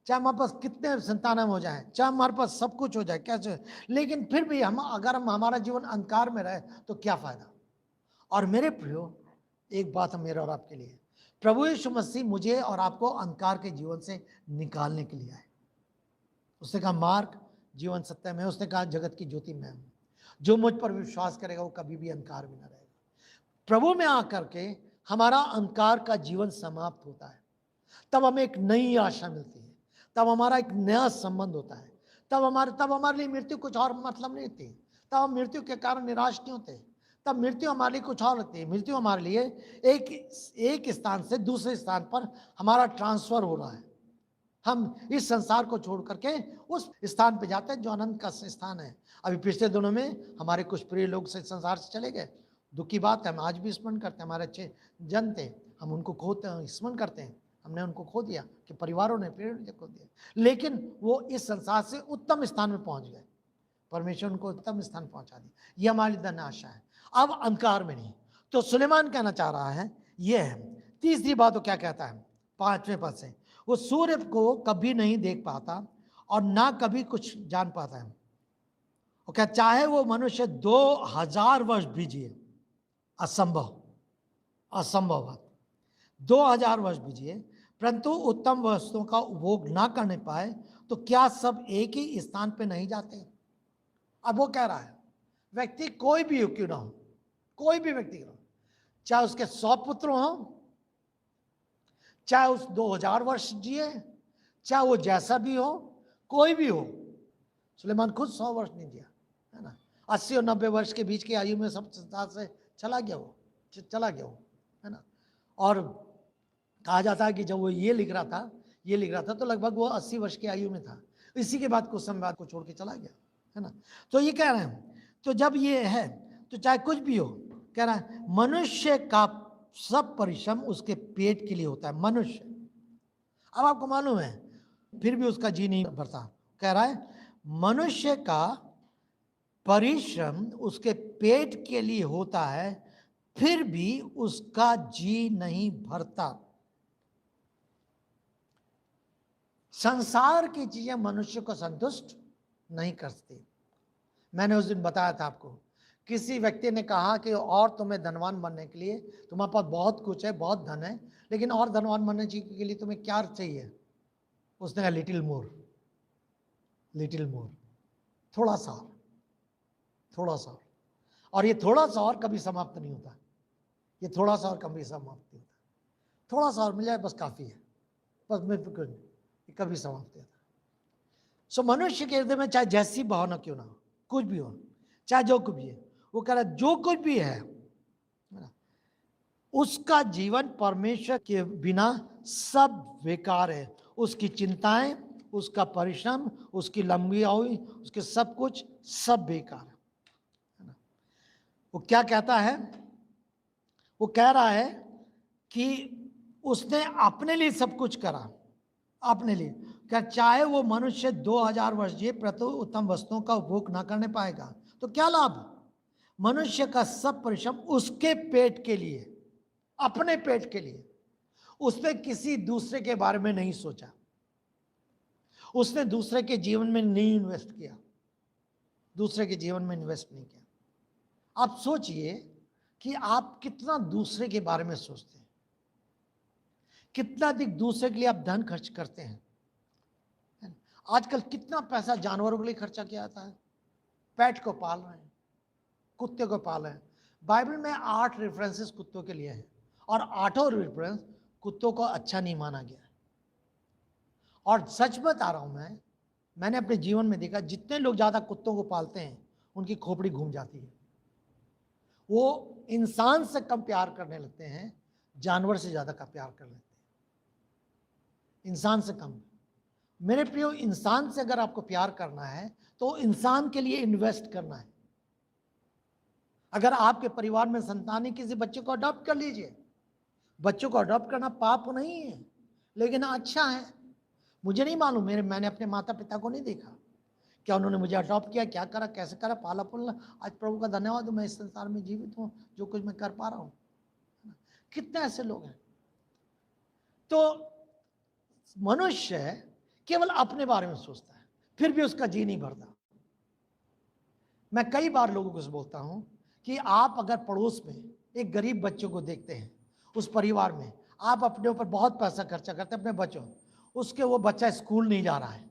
चाहे हमारे पास कितने संतान हो जाए, चाहे हमारे पास सब कुछ हो जाए, कैसे, लेकिन फिर भी अगर हमारा जीवन अंधकार में रहे तो क्या फायदा? और मेरे प्रियो, एक बात है मेरे और आपके लिए, प्रभु यीशु मसीह मुझे और आपको अंधकार के जीवन से निकालने के लिए आए। उसने कहा मार्ग जीवन सत्य में, उसने कहा जगत की ज्योति मैं हूं, जो मुझ पर विश्वास करेगा वो कभी भी अंधकार में न रहेगा। प्रभु में आकर के हमारा अंधकार का जीवन समाप्त होता है, तब हमें एक नई आशा मिलती है, तब हमारा एक नया संबंध होता है, तब हमारे लिए मृत्यु कुछ और मतलब नहीं थी, तब हम मृत्यु के कारण निराश नहीं होते, तब मृत्यु हमारे लिए कुछ और लगती है। मृत्यु हमारे लिए एक स्थान से दूसरे स्थान पर हमारा ट्रांसफर हो रहा है, हम इस संसार को छोड़ करके उस स्थान पे जाते हैं जो अनंत का स्थान है। अभी पिछले दिनों में हमारे कुछ प्रिय लोग से संसार से चले गए, दुख की बात है, हम आज भी स्मरण करते हैं, हमारे अच्छे जन थे, हम उनको स्मरण करते हैं, हमने उनको खो दिया, कि परिवारों ने पेरेंट्स खो दिया, लेकिन वो इस संसार से उत्तम स्थान में पहुंच गए, परमेश्वर उनको उत्तम स्थान पहुंचा दिया। ये हमारी धन्य आशा है, अब अंधकार में नहीं। तो सुलेमान कहना चाह रहा है ये है। तीसरी बात वो क्या कहता है 5वें पद से, वो सूर्य को कभी नहीं देख पाता और ना कभी कुछ जान पाता है। वो क्या, चाहे वो मनुष्य 2000 वर्ष भी जिए, असंभव, असंभव बात, 2000 वर्ष भी जिए परंतु उत्तम वस्तुओं का उपभोग ना करने पाए, तो क्या सब एक ही स्थान पे नहीं जाते। अब वो कह रहा है व्यक्ति कोई भी क्यों ना हो, कोई भी व्यक्ति क्यों, चाहे उसके 100 पुत्र हो, चाहे उस 2000 वर्ष जिए, चाहे वो जैसा भी हो, कोई भी हो। सुलेमान खुद 100 वर्ष नहीं जिया, है ना, 80 और 90 वर्ष के बीच की आयु में सब संसार से चला गया वो, है ना। और कहा जाता है कि जब वो ये लिख रहा था तो लगभग वो 80 वर्ष की आयु में था, इसी के बाद कुछ समय बाद को छोड़ के चला गया, है ना। तो ये कह रहे हैं, तो जब ये है तो चाहे कुछ भी हो, कह रहा है मनुष्य का सब परिश्रम उसके पेट के लिए होता है, मनुष्य। अब आपको मालूम है फिर भी उसका जी नहीं भरता, कह रहा है मनुष्य का परिश्रम उसके पेट के लिए होता है, फिर भी उसका जी नहीं भरता। संसार की चीजें मनुष्य को संतुष्ट नहीं करती। मैंने उस दिन बताया था आपको, किसी व्यक्ति ने कहा कि और तुम्हें धनवान बनने के लिए, तुम्हारे पास बहुत कुछ है, बहुत धन है, लेकिन और धनवान बनने के लिए तुम्हें क्या चाहिए। उसने कहा लिटिल मोर, लिटिल मोर, थोड़ा सा, थोड़ा सा। और ये थोड़ा सा और कभी समाप्त नहीं होता, ये थोड़ा सा और कभी समाप्त नहीं होता। थोड़ा सा और मिल जाए बस काफी है, बस मैं कभी समाप्त नहीं होता। सो मनुष्य के हृदय में चाहे जैसी भावना क्यों ना हो, कुछ भी हो, चाहे जो कुछ भी है, वो कह रहा है जो कुछ भी है उसका जीवन परमेश्वर के बिना सब बेकार है। उसकी चिंताएं, उसका परिश्रम, उसकी लंबी आयु, उसके सब कुछ सब बेकार है ना। वो क्या कहता है, वो कह रहा है कि उसने अपने लिए सब कुछ करा, अपने लिए। क्या चाहे वो मनुष्य 2000 वर्ष जिए परंतु उत्तम वस्तुओं का उपभोग ना करने पाएगा, तो क्या लाभ। मनुष्य का सब परिश्रम उसके पेट के लिए, अपने पेट के लिए। उसने किसी दूसरे के बारे में नहीं सोचा, उसने दूसरे के जीवन में नहीं इन्वेस्ट किया, दूसरे के जीवन में इन्वेस्ट नहीं किया। आप सोचिए कि आप कितना दूसरे के बारे में सोचते हैं, कितना अधिक दूसरे के लिए आप धन खर्च करते हैं। आजकल कितना पैसा जानवरों के लिए खर्चा किया जाता है, पेट को पाल रहे हैं, कुत्ते को पाल रहे हैं। बाइबल में 8 रेफरेंसेस कुत्तों के लिए हैं और 8 रेफरेंस कुत्तों को अच्छा नहीं माना गया है। और सच बता रहा हूं मैंने अपने जीवन में देखा, जितने लोग ज्यादा कुत्तों को पालते हैं उनकी खोपड़ी घूम जाती है। वो इंसान से कम प्यार करने लगते हैं, जानवर से ज्यादा का प्यार कर लेते हैं, इंसान से कम। मेरे प्रियो, इंसान से अगर आपको प्यार करना है तो इंसान के लिए इन्वेस्ट करना है। अगर आपके परिवार में संतान है, किसी बच्चे को अडॉप्ट कर लीजिए। बच्चों को अडॉप्ट करना पाप नहीं है, लेकिन अच्छा है। मुझे नहीं मालूम, मैंने अपने माता पिता को नहीं देखा, क्या उन्होंने मुझे अडॉप्ट किया, क्या करा, कैसे करा, पाला पोला। आज प्रभु का धन्यवाद हो, मैं इस संसार में जीवित हूँ, जो कुछ मैं कर पा रहा हूँ। कितने ऐसे लोग हैं। तो मनुष्य केवल अपने बारे में सोचता है, फिर भी उसका जी नहीं भरता। मैं कई बार लोगों को बोलता हूं कि आप अगर पड़ोस में एक गरीब बच्चों को देखते हैं, उस परिवार में आप अपने ऊपर बहुत पैसा खर्चा करते हैं अपने बच्चों, उसके वो बच्चा स्कूल नहीं जा रहा है,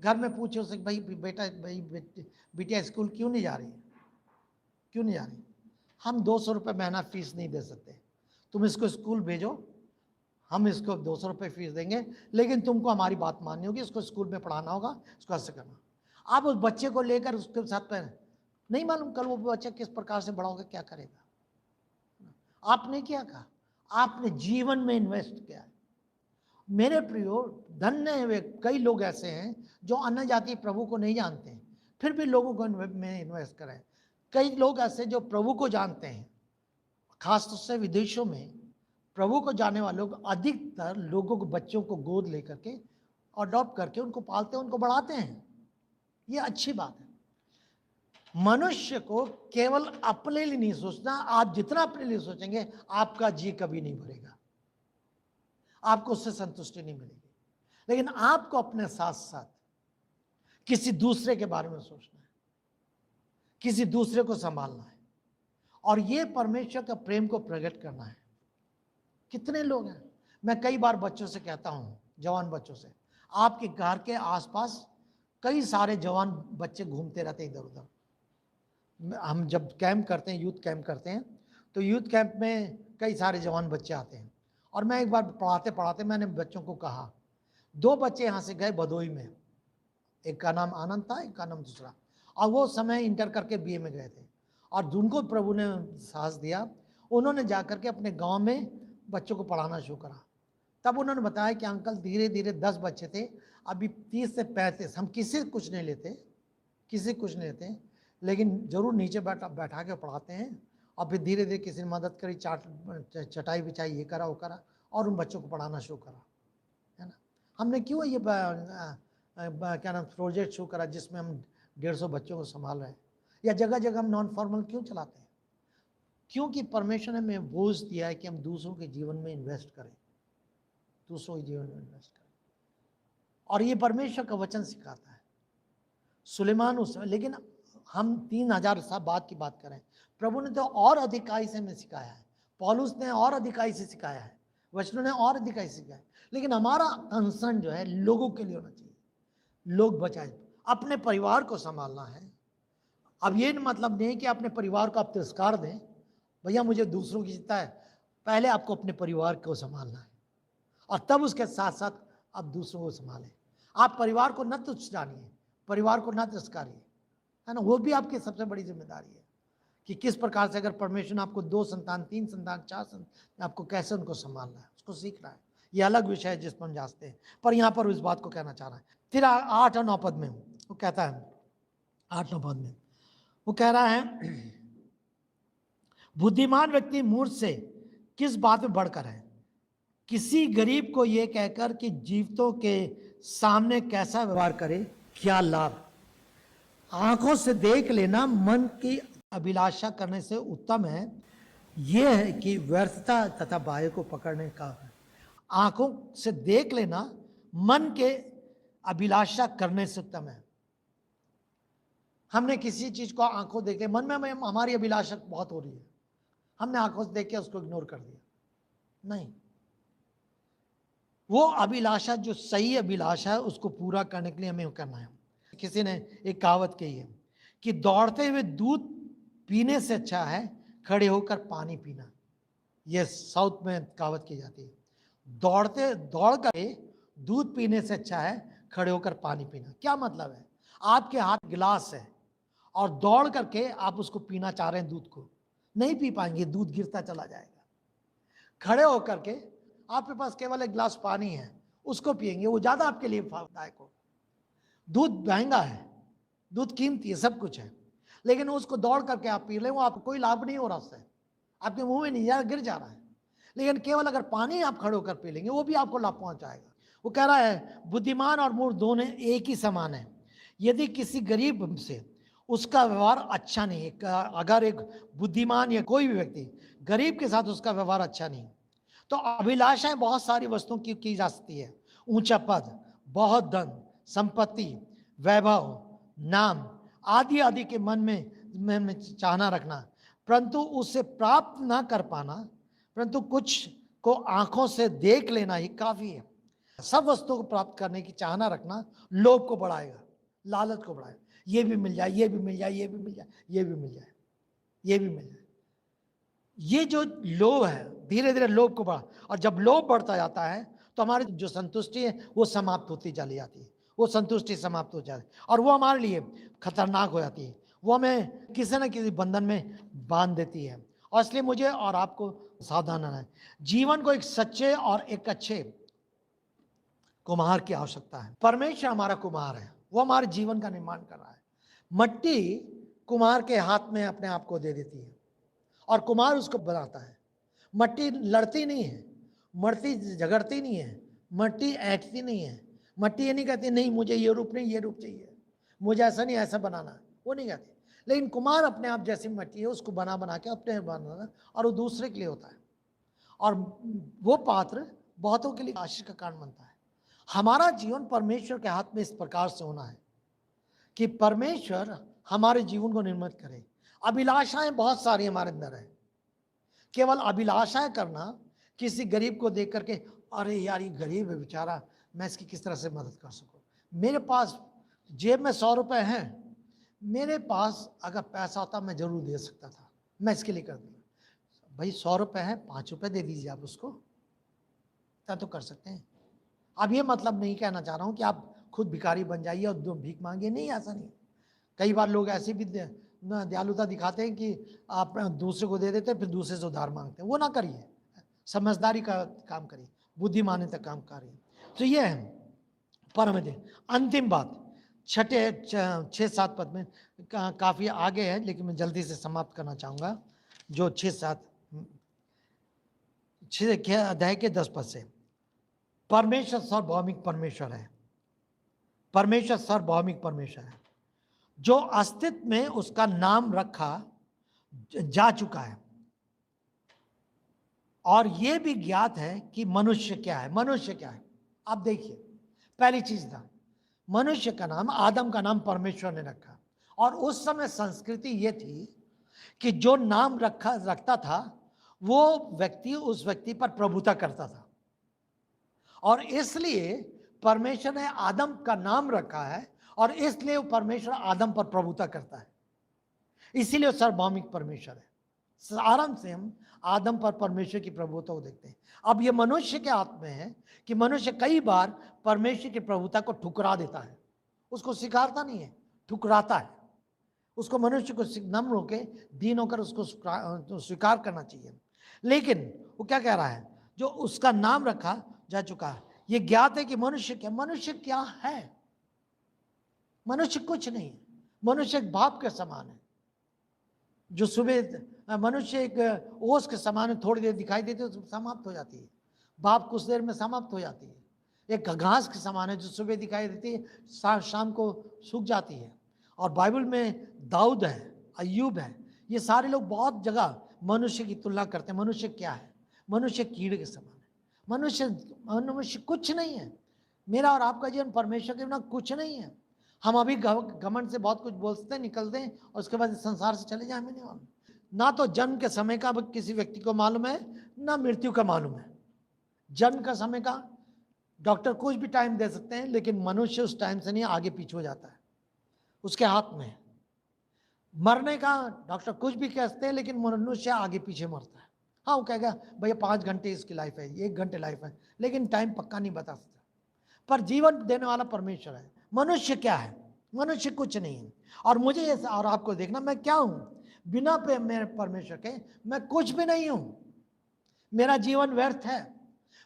घर में पूछे उसे, भाई बेटा, भाई बिटिया स्कूल क्यों नहीं जा रही है, क्यों नहीं जा रही। हम 200 रुपये महीना फीस नहीं दे सकते, तुम इसको स्कूल भेजो, हम इसको 200 रुपये फीस देंगे, लेकिन तुमको हमारी बात माननी होगी, इसको स्कूल में पढ़ाना होगा, इसको ऐसे करना। आप उस बच्चे को लेकर उसके साथ में, नहीं मालूम कल वो बच्चा किस प्रकार से बड़ा होगा, क्या करेगा। आपने क्या कहा, आपने जीवन में इन्वेस्ट किया है। मेरे प्रियो, धन्य वे कई लोग ऐसे हैं जो अन्य जाति प्रभु को नहीं जानते हैं, फिर भी लोगों को में इन्वेस्ट करें। कई लोग ऐसे जो प्रभु को जानते हैं खासतौर से विदेशों में प्रभु को जाने वाले लोग अधिकतर लोगों को, बच्चों को गोद लेकर के अडॉप्ट करके उनको पालते हैं, उनको बढ़ाते हैं। ये अच्छी बात है। मनुष्य को केवल अपने लिए नहीं सोचना। आप जितना अपने लिए सोचेंगे आपका जी कभी नहीं भरेगा, आपको उससे संतुष्टि नहीं मिलेगी। लेकिन आपको अपने साथ साथ किसी दूसरे के बारे में सोचना है, किसी दूसरे को संभालना है, और ये परमेश्वर का प्रेम को प्रकट करना है। कितने लोग हैं, मैं कई बार बच्चों से कहता हूं, जवान बच्चों से, आपके घर के आसपास कई सारे जवान बच्चे घूमते रहते हैं इधर उधर। हम जब कैंप करते हैं, यूथ कैंप करते हैं, तो यूथ कैंप में कई सारे जवान बच्चे आते हैं। और मैं एक बार पढ़ाते पढ़ाते मैंने बच्चों को कहा, 2 बच्चे यहाँ से गए भदोई में, एक का नाम आनंद था, एक का नाम दूसरा, और वो समय इंटर करके बीए में गए थे। और जिनको प्रभु ने साहस दिया, उन्होंने जाकर के अपने गांव में बच्चों को पढ़ाना शुरू करा। तब उन्होंने बताया कि अंकल धीरे धीरे 10 बच्चे थे, अभी 30 से 35, हम किसी कुछ नहीं लेते, किसी कुछ नहीं लेते, लेकिन जरूर नीचे बैठा के पढ़ाते हैं। और फिर धीरे धीरे किसी ने मदद करी, चटाई बिछाई, ये करा वो करा, और उन बच्चों को पढ़ाना शुरू करा, है ना। हमने क्यों ये क्या नाम प्रोजेक्ट शुरू करा जिसमें हम 150 बच्चों को संभाल रहे हैं, या जगह जगह हम नॉन फॉर्मल क्यों चलाते हैं? क्योंकि परमेश्वर ने हमें बोझ दिया है कि हम दूसरों के जीवन में इन्वेस्ट करें, दूसरों के जीवन में इन्वेस्ट करें। और ये परमेश्वर का वचन सिखाता है। सुलेमान उस, लेकिन हम 3000 साल बाद की बात करें, प्रभु ने तो और अधिकाई से हमें सिखाया है, पौलुस ने और अधिकाई से सिखाया है, वचनों ने और अधिकाई से सिखाया है। लेकिन हमारा कंसर्न जो है लोगों के लिए होना चाहिए, लोग बचाए, अपने परिवार को संभालना है। अब ये मतलब नहीं कि अपने परिवार को आप तिरस्कार दें, भैया मुझे दूसरों की चिंता है, पहले आपको अपने परिवार को संभालना है, और तब उसके साथ साथ आप दूसरों को संभालें। आप परिवार को न तुच्छ जानिए, परिवार को न तिरस्कारिए, है ना। वो भी आपकी सबसे बड़ी जिम्मेदारी है कि किस प्रकार से, अगर परमेश्वर ने आपको 2 संतान, 3 संतान, 4 संतान, आपको कैसे उनको संभालना है, उसको सीखना है। ये अलग विषय है जिस पर हम जानते हैं, पर यहाँ पर इस बात को कहना चाह रहा है। फिर 8 और 9 पद में वो कहता है, 8-9 पद में वो कह रहा है, बुद्धिमान व्यक्ति मूर्ख से किस बात में बढ़कर है, किसी गरीब को यह कहकर कि जीवितों के सामने कैसा व्यवहार करे, क्या लाभ। आंखों से देख लेना मन की अभिलाषा करने से उत्तम है, यह है कि व्यर्थता तथा बाह्य को पकड़ने का है। आंखों से देख लेना मन के अभिलाषा करने से उत्तम है। हमने किसी चीज को आंखों देख के, मन में हमारी अभिलाषा बहुत हो रही है, हमने आंखों से देख के उसको इग्नोर कर दिया, नहीं। वो अभिलाषा जो सही अभिलाषा है उसको पूरा करने के लिए हमें करना है। किसी ने एक कहावत कही है कि दौड़ते हुए दूध पीने से अच्छा है खड़े होकर पानी पीना। यह साउथ में कहावत की जाती है, दौड़ कर दूध पीने से अच्छा है खड़े होकर पानी पीना। क्या मतलब है, आपके हाथ गिलास है और दौड़ करके आप उसको पीना चाह रहे हैं, दूध को नहीं पी पाएंगे, दूध गिरता चला जाएगा। खड़े होकर के आपके पास केवल एक गिलास पानी है, उसको पिएंगे, वो ज्यादा आपके लिए फायदायक हो। दूध महंगा है, दूध कीमती है, सब कुछ है, लेकिन उसको दौड़ करके आप पी लें, वो आपको कोई लाभ नहीं हो रहा उससे, आपके मुंह में नहीं जा, गिर जा रहा है। लेकिन केवल अगर पानी आप खड़े होकर पी लेंगे, वो भी आपको लाभ पहुंचाएगा। वो कह रहा है बुद्धिमान और मूर्ख दोनों एक ही समान है। यदि किसी गरीब से उसका व्यवहार अच्छा नहीं है, अगर एक बुद्धिमान या कोई भी व्यक्ति गरीब के साथ उसका व्यवहार अच्छा नहीं, तो अभिलाषाएं बहुत सारी वस्तुओं की जा सकती है, ऊंचा पद, बहुत धन, संपत्ति, वैभव, नाम आदि आदि के मन में चाहना रखना, परंतु उसे प्राप्त ना कर पाना, परंतु कुछ को आंखों से देख लेना ही काफी है। सब वस्तुओं को प्राप्त करने की चाहना रखना लोभ को बढ़ाएगा, लालच को बढ़ाएगा। ये भी मिल जाए, ये भी मिल जाए, ये भी मिल जाए, ये भी मिल जाए, ये भी मिल जाए। ये जो लोभ है धीरे धीरे लोभ को बढ़ा, और जब लोभ बढ़ता जाता है तो हमारी जो संतुष्टि है वो समाप्त होती चली जाती है, वो संतुष्टि समाप्त हो जाती है, और वो हमारे लिए खतरनाक हो जाती है, वो हमें किसी न किसी बंधन में बांध देती है। और इसलिए मुझे और आपको सावधान रहना है। जीवन को एक सच्चे और एक अच्छे कुम्हार की आवश्यकता है। परमेश्वर हमारा कुम्हार है, वो हमारे जीवन का निर्माण कर रहा है। मट्टी कुम्हार के हाथ में अपने आप को दे देती है, और कुम्हार उसको बनाता है। मट्टी लड़ती नहीं है, मट्टी झगड़ती नहीं है, मट्टी ऐंठती नहीं है, मट्टी ये नहीं कहती नहीं मुझे ये रूप नहीं ये रूप चाहिए, मुझे ऐसा नहीं ऐसा बनाना है, वो नहीं कहती। लेकिन कुम्हार अपने आप जैसी मट्टी है उसको बना बना के अपने बनाना, और वो दूसरे के लिए होता है, और वो पात्र बहुतों के लिए आशीष का कारण बनता है। हमारा जीवन परमेश्वर के हाथ में इस प्रकार से होना है कि परमेश्वर हमारे जीवन को निर्मित करे। अभिलाषाएं बहुत सारी हमारे अंदर है, केवल अभिलाषाएं करना, किसी गरीब को देख करके अरे यार ये गरीब है बेचारा, मैं इसकी किस तरह से मदद कर सकूं, मेरे पास जेब में 100 रुपए हैं, मेरे पास अगर पैसा होता मैं जरूर दे सकता था, मैं इसके लिए कर दिया। भाई 100 रुपए हैं, 5 रुपए दे दीजिए आप उसको, क्या तो कर सकते हैं। अब ये मतलब नहीं कहना चाह रहा हूं कि आप खुद भिखारी बन जाइए और दो भीख मांगिए, नहीं, ऐसा नहीं। कई बार लोग ऐसे भी दयालुता दिखाते हैं कि आप दूसरे को दे देते हैं फिर दूसरे से उधार मांगते हैं, वो ना करिए, समझदारी का काम करिए, बुद्धिमानी काम करिए। तो ये है परम दे। अंतिम बात 6-7 पद में काफी आगे है, लेकिन मैं जल्दी से समाप्त करना चाहूंगा। जो 6-7 अध्याय के 10 पद से, परमेश्वर सार्वभौमिक परमेश्वर है, परमेश्वर सार्वभौमिक परमेश्वर है, जो अस्तित्व में उसका नाम रखा जा चुका है, और यह भी ज्ञात है कि मनुष्य क्या है। मनुष्य क्या है? आप देखिए, पहली चीज था मनुष्य का नाम, आदम का नाम परमेश्वर ने रखा, और उस समय संस्कृति ये थी कि जो नाम रखता था वो व्यक्ति उस व्यक्ति पर प्रभुता करता था, और इसलिए परमेश्वर ने आदम का नाम रखा है, और इसलिए परमेश्वर आदम पर प्रभुता करता है, इसीलिए सार्वभौमिक परमेश्वर है। आरंभ से हम आदम पर परमेश्वर की प्रभुता को देखते हैं। अब ये मनुष्य के हाथ में है कि मनुष्य कई बार परमेश्वर की प्रभुता को ठुकरा देता है, उसको स्वीकारता नहीं है, ठुकराता है। उसको मनुष्य को नम्र होकर दीन होकर उसको स्वीकार करना चाहिए। लेकिन वो क्या कह रहा है, जो उसका नाम रखा जा चुका है, ये ज्ञात है कि मनुष्य क्या है। मनुष्य कुछ नहीं है, मनुष्य एक बाप के समान है, जो सुबह मनुष्य एक ओस के समान है, थोड़ी देर दिखाई देती है तो समाप्त हो जाती है, बाप कुछ देर में समाप्त हो जाती है। एक घास के समान है जो सुबह दिखाई देती है, शाम को सूख जाती है। और बाइबल में दाऊद है, अय्यूब है, ये सारे लोग बहुत जगह मनुष्य की तुलना करते हैं। मनुष्य क्या है? मनुष्य कीड़े के समान है, मनुष्य कुछ नहीं है। मेरा और आपका जीवन परमेश्वर के बिना कुछ नहीं है। हम अभी घमंड से बहुत कुछ बोलते हैं, निकलते हैं और उसके बाद संसार से चले जाए। मैंने ना तो जन्म के समय का किसी व्यक्ति को मालूम है, ना मृत्यु का मालूम है। जन्म का समय का डॉक्टर कुछ भी टाइम दे सकते हैं, लेकिन मनुष्य उस टाइम से नहीं आगे पीछे हो जाता है, उसके हाथ में। मरने का डॉक्टर कुछ भी कहते हैं, लेकिन मनुष्य आगे पीछे मरता है। हाँ, वो कहेगा भैया 5 घंटे इसकी लाइफ है, 1 घंटे लाइफ है, लेकिन टाइम पक्का नहीं बता सकता। पर जीवन देने वाला परमेश्वर है। मनुष्य क्या है? मनुष्य कुछ नहीं है। और मुझे और आपको देखना, मैं क्या हूं? बिना मेरे परमेश्वर के मैं कुछ भी नहीं हूं। मेरा जीवन व्यर्थ है।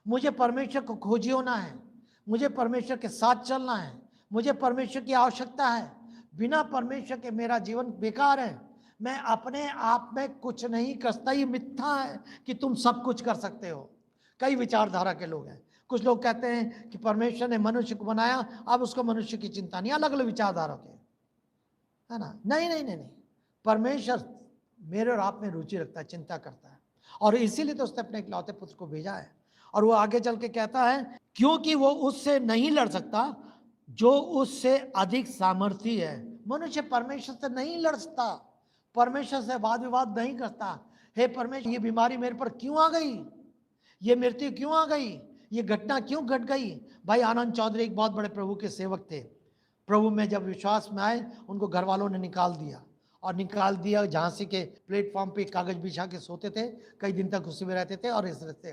मुझे परमेश्वर को खोजी होना है, मुझे परमेश्वर के साथ चलना है, मुझे परमेश्वर की आवश्यकता है। बिना परमेश्वर के मेरा जीवन बेकार है। मैं अपने आप में कुछ नहीं कर सकता। ये मिथ्या है कि तुम सब कुछ कर सकते हो। कई विचारधारा के लोग हैं। कुछ लोग कहते हैं कि परमेश्वर ने मनुष्य को बनाया, अब उसको मनुष्य की चिंता नहीं। अलग अलग विचारधारा के, है ना? नहीं नहीं नहीं नहीं, परमेश्वर मेरे और आप में रुचि रखता है, चिंता करता है, और इसीलिए तो उसने अपने इकलौते पुत्र को भेजा है। और वो आगे चल के कहता है, क्योंकि वो उससे नहीं लड़ सकता जो उससे अधिक सामर्थी है। मनुष्य परमेश्वर से नहीं लड़ सकता, परमेश्वर से वाद विवाद नहीं करता। हे परमेश्वर, ये बीमारी मेरे पर क्यों आ गई, ये मृत्यु क्यों आ गई, ये घटना क्यों घट गई। भाई आनंद चौधरी एक बहुत बड़े प्रभु के सेवक थे। प्रभु में जब विश्वास में आए, उनको घर वालों ने निकाल दिया, और निकाल दिया झांसी के प्लेटफॉर्म पे कागज बिछा के सोते थे, कई दिन तक उसी में रहते थे। और इस रहते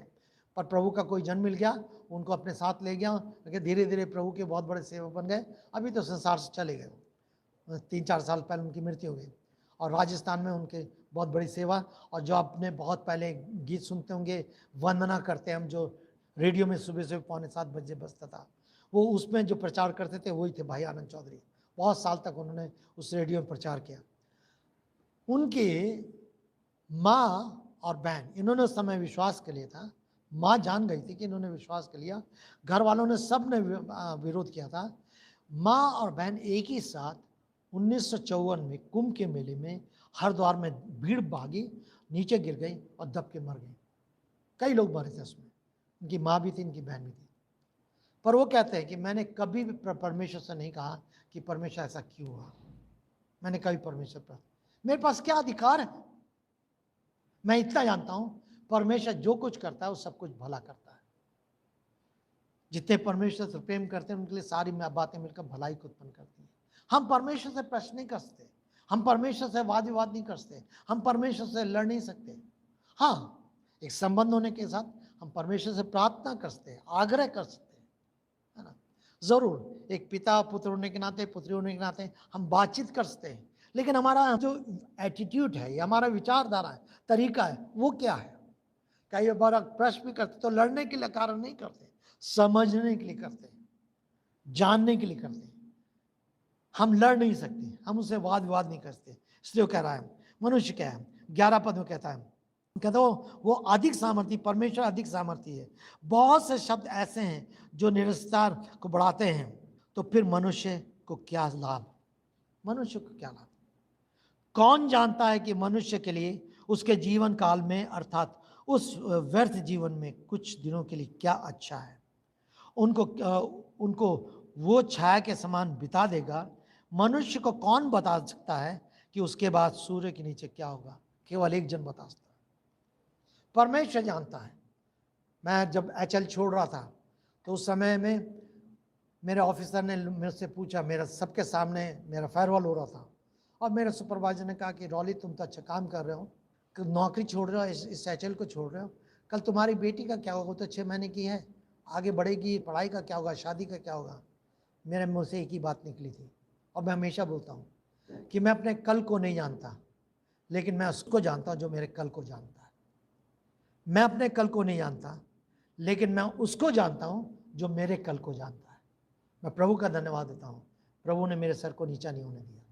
पर प्रभु का कोई जन मिल गया, उनको अपने साथ ले गया, धीरे धीरे प्रभु के बहुत बड़े सेवक बन गए। अभी तो संसार से चले गए, 3-4 साल पहले उनकी मृत्यु हो गई। और राजस्थान में उनके बहुत बड़ी सेवा। और जो आपने बहुत पहले गीत सुनते होंगे, वंदना करते हैं हम, जो रेडियो में सुबह सुबह 6:45 बजे बजता था, वो उसमें जो प्रचार करते थे वही थे भाई आनंद चौधरी। बहुत साल तक उन्होंने उस रेडियो में प्रचार किया। उनकी माँ और बहन इन्होंने उस समय विश्वास कर लिया था। माँ जान गई थी कि इन्होंने विश्वास कर लिया, घर वालों ने सब ने विरोध किया था। माँ और बहन एक ही साथ 1954 में कुंभ के मेले में हरिद्वार में भीड़ भागी, नीचे गिर गई और दब के मर गई। कई लोग मरे थे उसमें, इनकी माँ भी थी, इनकी बहन भी थी। पर वो कहते हैं कि मैंने कभी भी परमेश्वर से नहीं कहा कि परमेश्वर ऐसा क्यों हुआ। मैंने कभी परमेश्वर पर, मेरे पास क्या अधिकार है। मैं इतना जानता हूं परमेश्वर जो कुछ करता है वो सब कुछ भला करता है। जितने परमेश्वर से प्रेम करते हैं उनके लिए सारी बातें मिलकर भलाई को उत्पन्न करती हैं। हम परमेश्वर से प्रश्न नहीं कर सकते, हम परमेश्वर से वाद विवाद नहीं कर सकते, हम परमेश्वर से लड़ नहीं सकते। हाँ, एक संबंध होने के साथ हम परमेश्वर से प्रार्थना कर सकते हैं, आग्रह कर सकते हैं, है ना। जरूर एक पिता पुत्र होने के नाते, पुत्री होने के नाते हम बातचीत कर सकते हैं, लेकिन हमारा जो एटीट्यूड है, हमारा विचारधारा है, तरीका है, वो क्या है। कई बार प्रश्न भी करते तो लड़ने के लिए कारण नहीं करते, समझने के लिए करते हैं, जानने के लिए करते हैं। हम लड़ नहीं सकते, हम उससे वाद विवाद नहीं करते। इसलिए वो कह रहा है, मनुष्य क्या है, 11 पद में कहता है, कहता वो अधिक सामर्थी, परमेश्वर अधिक सामर्थी है। बहुत से शब्द ऐसे हैं जो निरस्तार को बढ़ाते हैं, तो फिर मनुष्य को क्या लाभ, मनुष्य को क्या लाभ। कौन जानता है कि मनुष्य के लिए उसके जीवन काल में, अर्थात उस व्यर्थ जीवन में कुछ दिनों के लिए क्या अच्छा है। उनको वो छाया के समान बिता देगा। मनुष्य को कौन बता सकता है कि उसके बाद सूर्य के नीचे क्या होगा। केवल एक जन बता सकता है, परमेश्वर जानता है। मैं जब HL छोड़ रहा था तो उस समय में मेरे ऑफिसर ने मेरे से पूछा, मेरा सबके सामने मेरा फेयरवेल हो रहा था, और मेरे सुपरवाइजर ने कहा कि रॉली तुम तो अच्छा काम कर रहे हो, नौकरी छोड़ रहे हो, इस HL को छोड़ रहे हो, कल तुम्हारी बेटी का क्या होगा, वो तो 6 महीने की है, आगे बढ़ेगी, पढ़ाई का क्या होगा, शादी का क्या होगा। मेरे मुँह से एक ही बात निकली थी, और मैं हमेशा बोलता हूँ कि मैं अपने कल को नहीं जानता, लेकिन मैं उसको जानता हूँ जो मेरे कल को जानता है। मैं अपने कल को नहीं जानता, लेकिन मैं उसको जानता हूँ जो मेरे कल को जानता है। मैं प्रभु का धन्यवाद देता हूँ, प्रभु ने मेरे सर को नीचा नहीं होने दिया।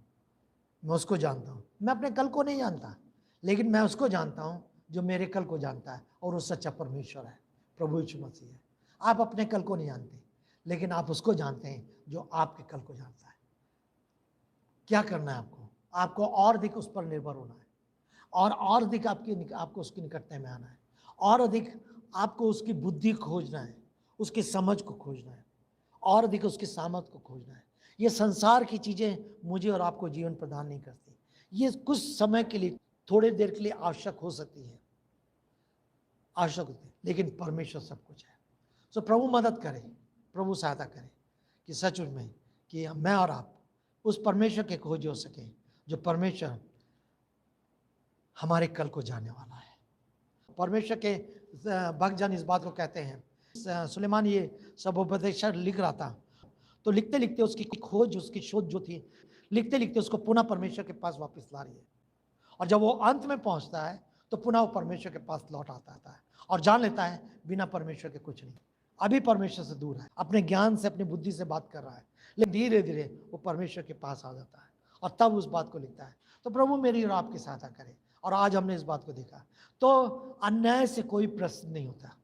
मैं उसको जानता हूँ, मैं अपने कल को नहीं जानता, लेकिन मैं उसको जानता हूँ जो मेरे कल को जानता है, और वो सच्चा परमेश्वर है, प्रभु यीशु मसीह है। आप अपने कल को नहीं जानते, लेकिन आप उसको जानते हैं जो आपके कल को जानता है। क्या करना है आपको, आपको और अधिक उस पर निर्भर होना है, और अधिक आपको उसकी निकटता में आना है, और अधिक आपको उसकी बुद्धि खोजना है, उसकी समझ को खोजना है, और अधिक उसकी सामर्थ को खोजना है। ये संसार की चीज़ें मुझे और आपको जीवन प्रदान नहीं करती। ये कुछ समय के लिए, थोड़ी देर के लिए आवश्यक हो सकती है, आवश्यक होती है, लेकिन परमेश्वर सब कुछ है। सो प्रभु मदद करे, प्रभु सहायता करे कि सच में कि मैं और आप उस परमेश्वर के खोज हो सके, जो परमेश्वर हमारे कल को जानने वाला है। परमेश्वर के भक्तजन इस बात को कहते हैं। सुलेमान ये सब उपदेश लिख रहा था, तो लिखते लिखते उसकी खोज, उसकी शोध जो थी, लिखते लिखते उसको पुनः परमेश्वर के पास वापस ला रही है। और जब वो अंत में पहुंचता है तो पुनः वो परमेश्वर के पास लौट आता है और जान लेता है बिना परमेश्वर के कुछ नहीं। अभी परमेश्वर से दूर है, अपने ज्ञान से, अपनी बुद्धि से बात कर रहा है, लेकिन धीरे धीरे वो परमेश्वर के पास आ जाता है और तब उस बात को लिखता है। तो प्रभु मेरी और आपकी सहायता करे। और आज हमने इस बात को देखा, तो अन्याय से कोई प्रश्न नहीं होता,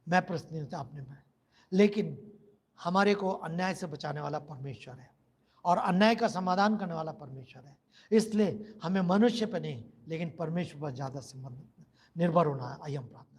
मैं प्रश्न नहीं होता अपने में, लेकिन हमारे को अन्याय से बचाने वाला परमेश्वर है, और अन्याय का समाधान करने वाला परमेश्वर है। इसलिए हमें मनुष्य पर नहीं, लेकिन परमेश्वर पर ज़्यादा निर्भर होना है। आइए हम प्रार्थना